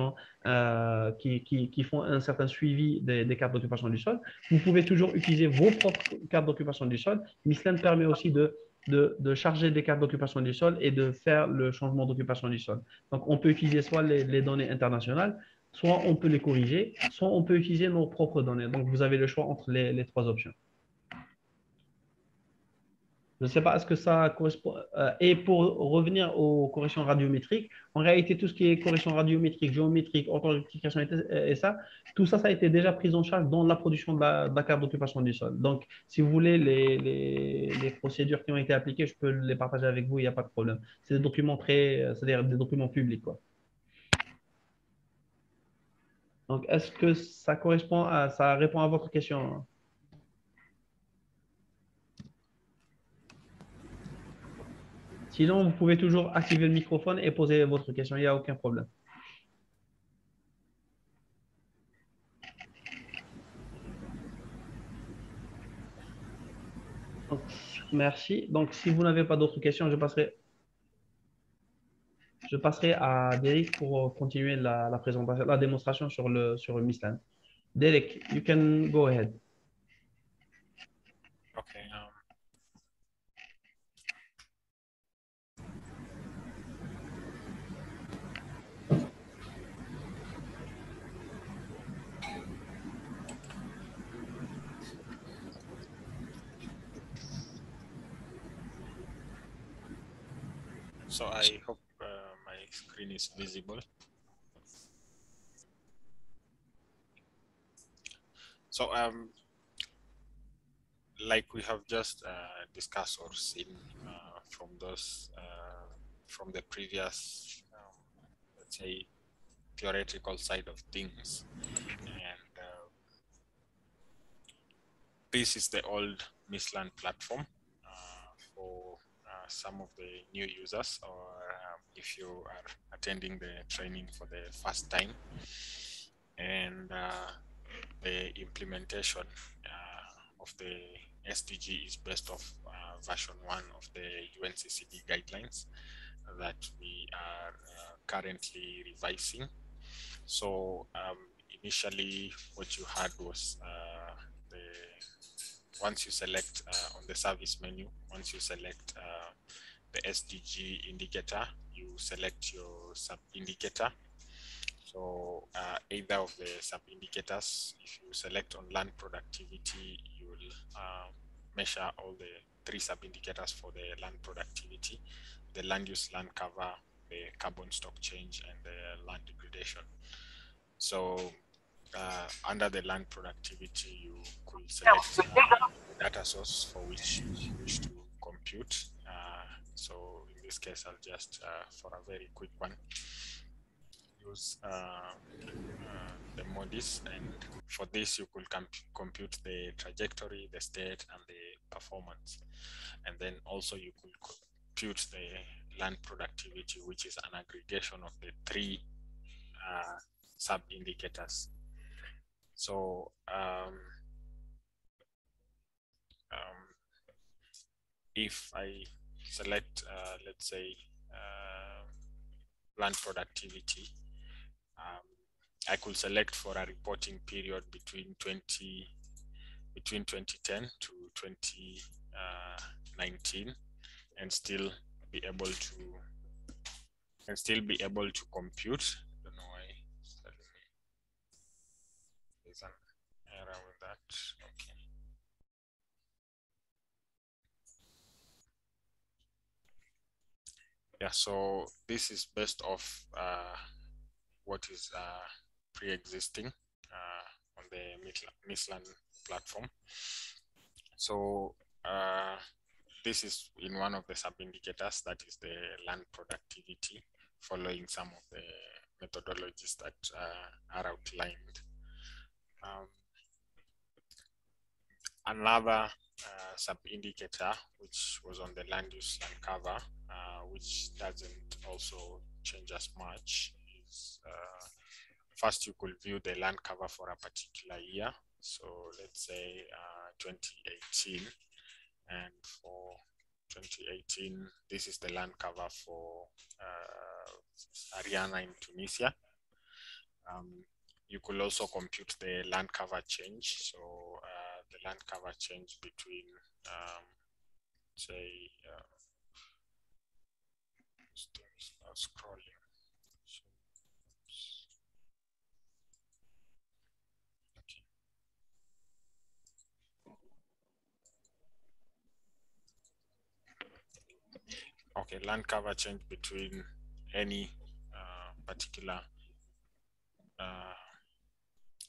font un certain suivi des cartes d'occupation du sol. Vous pouvez toujours utiliser vos propres cartes d'occupation du sol. Mistland permet aussi de charger des cartes d'occupation du sol et de faire le changement d'occupation du sol. Donc, on peut utiliser soit les données internationales, soit on peut les corriger, soit on peut utiliser nos propres données. Donc, vous avez le choix entre les trois options. Je ne sais pas, est-ce que ça correspond. Et pour revenir aux corrections radiométriques, en réalité, tout ce qui est correction radiométrique, géométrique, orthographication et ça, tout ça, ça a été déjà pris en charge dans la production de la carte d'occupation du sol. Donc, si vous voulez, les procédures qui ont été appliquées, je peux les partager avec vous, il n'y a pas de problème. C'est des documents c'est-à-dire des documents publics, quoi. Donc, est-ce que ça ça répond à votre question? Sinon, vous pouvez toujours activer le microphone et poser votre question, il n'y a aucun problème. Donc, merci. Donc, si vous n'avez pas d'autres questions, je passerai à Derek pour continuer la présentation, la démonstration sur le Mistland. Derek, you can go ahead. Okay. So I hope my screen is visible. So like we have just discussed or seen from those from the previous let's say theoretical side of things, and this is the old Misland platform for some of the new users, or if you are attending the training for the first time. And the implementation of the SDG is based off version 1 of the UNCCD guidelines that we are currently revising. So initially what you had was once you select on the service menu, once you select the SDG indicator, you select your sub-indicator. So either of the sub-indicators, if you select on land productivity, you will measure all the 3 sub-indicators for the land productivity, the land use, land cover, the carbon stock change, and the land degradation. So under the land productivity, you could select the data source for which you wish to compute. So in this case, I'll just, for a very quick one, use the MODIS, and for this you could compute the trajectory, the state, and the performance. And then also you could compute the land productivity, which is an aggregation of the 3 sub-indicators. So if I select, let's say, land productivity, I could select for a reporting period between 2010 to 2019, and still be able to compute. I don't know why there's an error with that. Okay. Yeah, so this is based off what is pre-existing on the Misland platform. So this is in one of the sub-indicators, that is the land productivity, following some of the methodologies that are outlined. Another sub-indicator, which was on the land use, land cover, which doesn't also change as much, is first you could view the land cover for a particular year. So let's say 2018, and for 2018, this is the land cover for Ariana in Tunisia. You could also compute the land cover change. So the land cover change between, say, things are scrolling. Okay, land cover change between any particular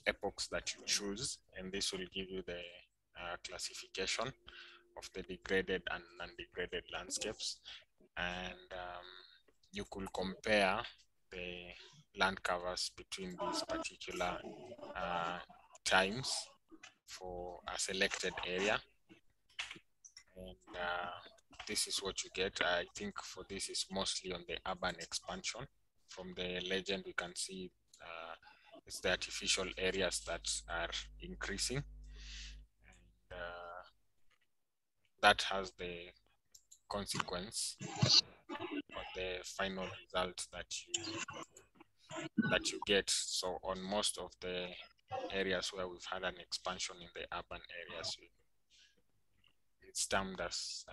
epochs that you choose, and this will give you the classification of the degraded and non-degraded landscapes. And you could compare the land covers between these particular times for a selected area. And this is what you get. I think for this is mostly on the urban expansion. From the legend, we can see it's the artificial areas that are increasing. And that has the consequence of the final result that you get. So on most of the areas where we've had an expansion in the urban areas, it's termed as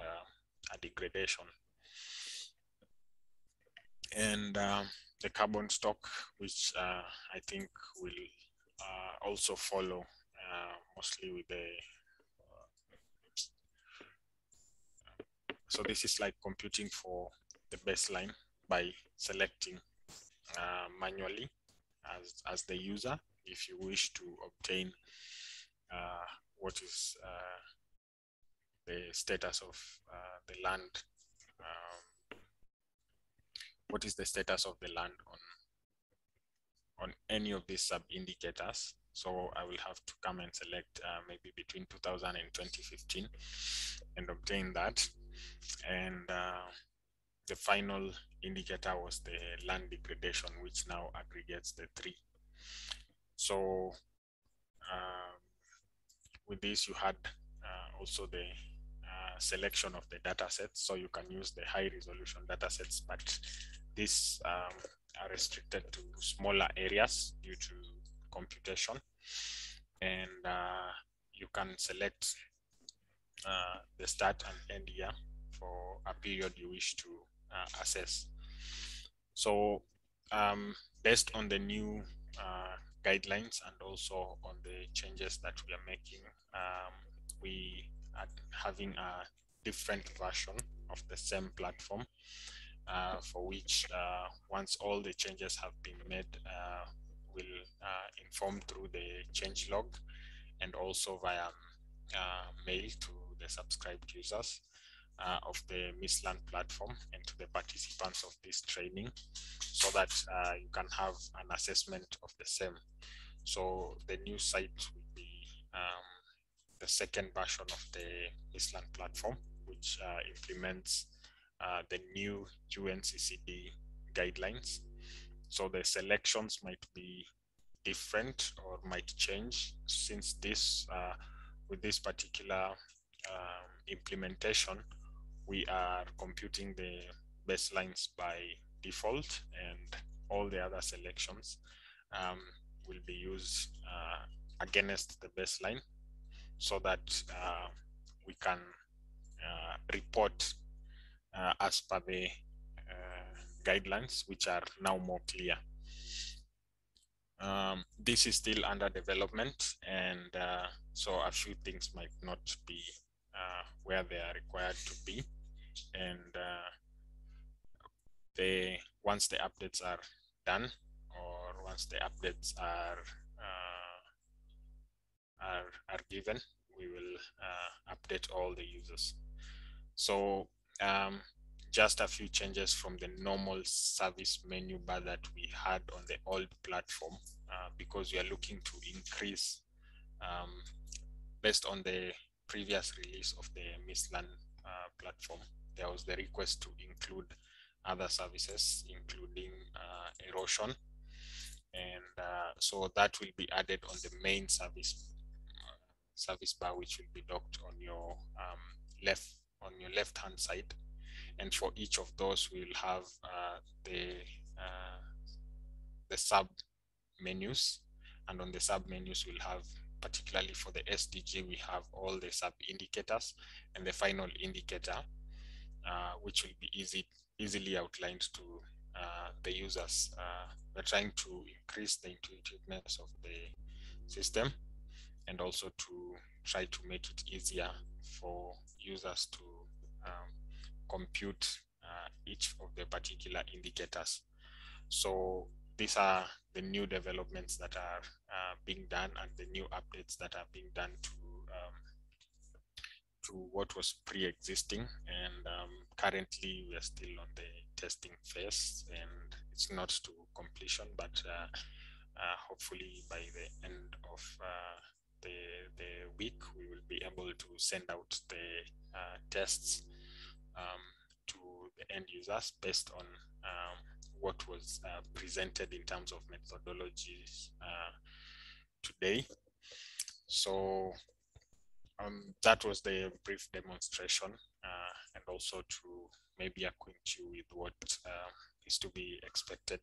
a degradation. And the carbon stock, which I think will also follow mostly with the so this is like computing for the baseline by selecting manually as the user, if you wish to obtain what is the status of the land, what is the status of the land on any of these sub-indicators. So I will have to come and select maybe between 2000 and 2015 and obtain that. And the final indicator was the land degradation, which now aggregates the three. So with this, you had also the selection of the data sets. So you can use the high resolution data sets, but these are restricted to smaller areas due to computation. And you can select the start and end year for a period you wish to assess. So based on the new guidelines and also on the changes that we are making, we are having a different version of the same platform for which once all the changes have been made, will inform through the change log and also via mail to the subscribed users of the MISLAN platform and to the participants of this training, so that you can have an assessment of the same. So the new site will be the second version of the MISLAN platform, which implements the new UNCCD guidelines. So the selections might be different or might change, since this with this particular implementation, we are computing the baselines by default, and all the other selections will be used against the baseline, so that we can report as per the guidelines, which are now more clear. This is still under development, and so a few things might not be where they are required to be. And once the updates are done, or once the updates are given, we will update all the users. So just a few changes from the normal service menu bar that we had on the old platform, because we are looking to increase, based on the previous release of the MISLAN platform, there was the request to include other services, including erosion. And so that will be added on the main service bar, which will be docked on your left-hand side. And for each of those, we'll have the sub menus, and on the sub menus, we'll have, particularly for the SDG, we have all the sub indicators and the final indicator, which will be easily outlined to the users. We're trying to increase the intuitiveness of the system, and also to try to make it easier for users to compute each of the particular indicators. So these are the new developments that are being done, and the new updates that are being done to what was pre-existing. And currently we are still on the testing phase, and it's not to completion, but hopefully by the end of the week, we will be able to send out the tests to the end users based on what was presented in terms of methodologies today. So that was the brief demonstration, and also to maybe acquaint you with what is to be expected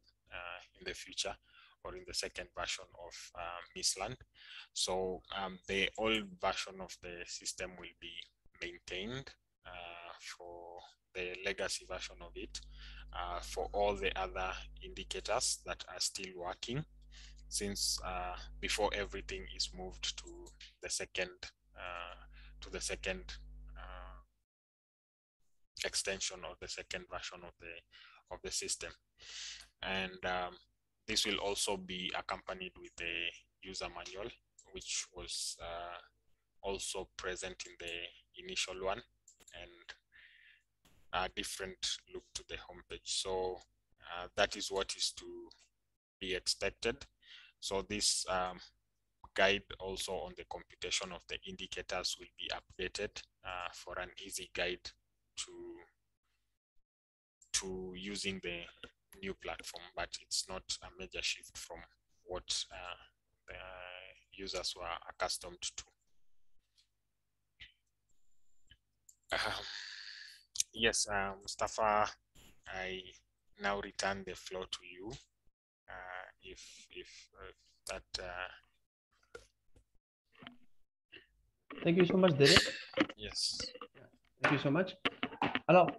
in the future, or in the second version of MISLAN. So the old version of the system will be maintained for the legacy version of it, for all the other indicators that are still working, since before everything is moved to the second extension, or the second version of the system. And this will also be accompanied with the user manual, which was also present in the initial one, and a different look to the homepage. So that is what is to be expected. So this guide also on the computation of the indicators will be updated for an easy guide to using the new platform, but it's not a major shift from what the users were accustomed to. Yes, Mustafa, I now return the floor to you. If that. Thank you so much, Derek. Yes. Thank you so much. Alors,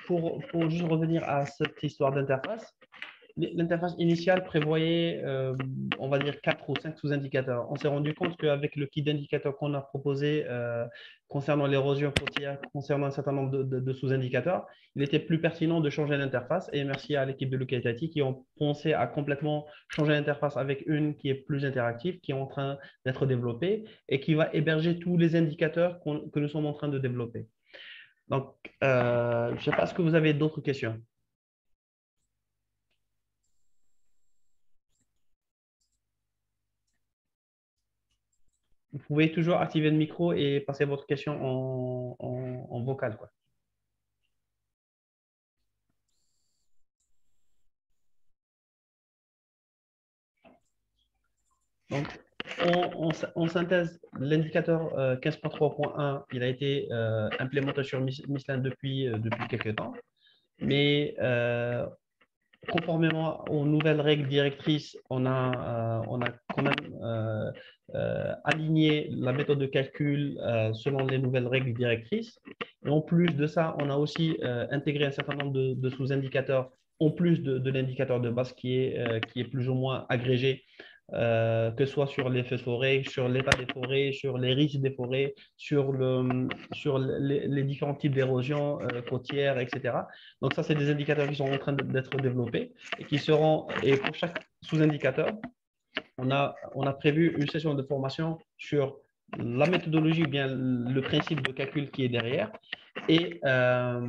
pour juste revenir à cette histoire d'interface, l'interface initiale prévoyait, on va dire, 4 ou 5 sous-indicateurs. On s'est rendu compte qu'avec le kit d'indicateurs qu'on a proposé concernant l'érosion côtière, concernant un certain nombre de sous-indicateurs, il était plus pertinent de changer l'interface. Et merci à l'équipe de Locality qui ont pensé à complètement changer l'interface avec une qui est plus interactive, qui est en train d'être développée et qui va héberger tous les indicateurs que nous sommes en train de développer. Donc, je ne sais pas, est-ce que vous avez d'autres questions? Vous pouvez toujours activer le micro et passer votre question en vocal, quoi. Donc, en synthèse, l'indicateur 15.3.1, il a été implémenté sur Michelin depuis quelques temps, mais conformément aux nouvelles règles directrices, on a quand même aligné la méthode de calcul selon les nouvelles règles directrices. Et en plus de ça, on a aussi intégré un certain nombre de sous-indicateurs, en plus de l'indicateur de base qui est plus ou moins agrégé, que ce soit sur les feux de forêt, sur l'état des forêts, sur les risques des forêts, sur les différents types d'érosion côtière, etc. Donc ça, c'est des indicateurs qui sont en train d'être développés et pour chaque sous-indicateur, on a prévu une session de formation sur la méthodologie ou bien le principe de calcul qui est derrière et la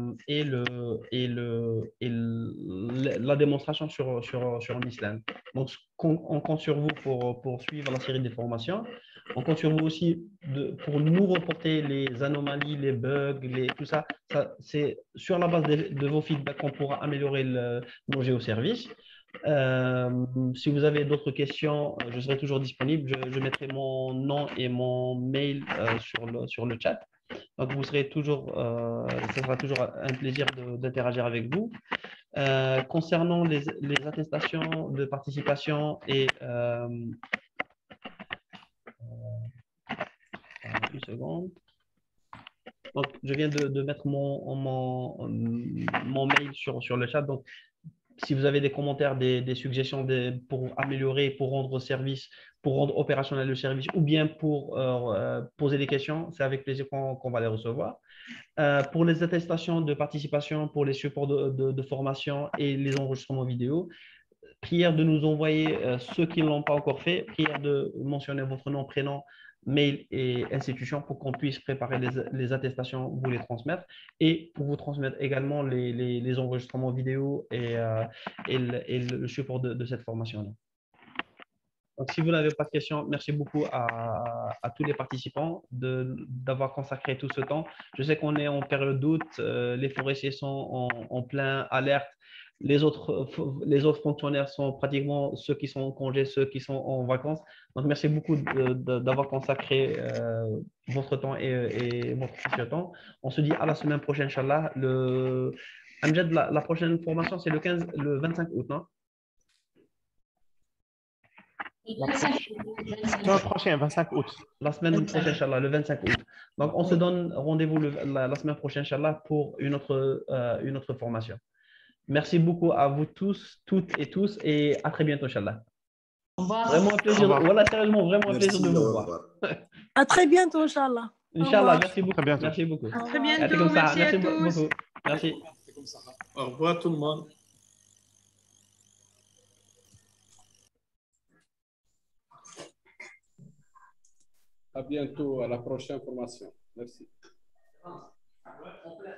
démonstration sur Michelin. Donc, on compte sur vous pour suivre la série des formations. On compte sur vous aussi pour nous reporter les anomalies, les bugs, tout ça. C'est sur la base de vos feedbacks qu'on pourra améliorer nos géoservices. Si vous avez d'autres questions, je serai toujours disponible. Je mettrai mon nom et mon mail sur le chat. Donc, ce sera toujours un plaisir d'interagir avec vous. Concernant les attestations de participation et une seconde. Donc, je viens de mettre mon mail sur le chat. Donc, si vous avez des commentaires, des suggestions pour améliorer, pour rendre service, pour rendre opérationnel le service, ou bien pour poser des questions, c'est avec plaisir qu'on va les recevoir. Pour les attestations de participation, pour les supports de formation et les enregistrements vidéo, prière de nous envoyer ceux qui ne l'ont pas encore fait, prière de mentionner votre nom, prénom, mail et institution pour qu'on puisse préparer les attestations, vous les transmettre et pour vous transmettre également les enregistrements vidéo et le support de cette formation-là. Donc, si vous n'avez pas de questions, merci beaucoup à tous les participants d'avoir consacré tout ce temps. Je sais qu'on est en période d'août, les forestiers sont en plein alerte. Les autres fonctionnaires sont pratiquement ceux qui sont en congé, ceux qui sont en vacances. Donc, merci beaucoup d'avoir consacré votre temps et votre précieux temps. On se dit à la semaine prochaine, Inch'Allah. Amjad, la prochaine formation, c'est le 25 août, non? La semaine prochaine, 25 août. La semaine prochaine, Inch'Allah, le 25 août. Donc, on se donne rendez-vous la semaine prochaine, Inch'Allah, pour une autre formation. Merci beaucoup à vous tous, toutes et tous, et à très bientôt, Inch'Allah. Vraiment un plaisir. Voilà, sérieusement, vraiment un plaisir de vous voir. À très bientôt, Inch'Allah. Inch'Allah, merci beaucoup. Merci beaucoup. À très bientôt, merci à tous. Beaucoup. Merci. Au revoir tout le monde. À bientôt, à la prochaine formation. Merci.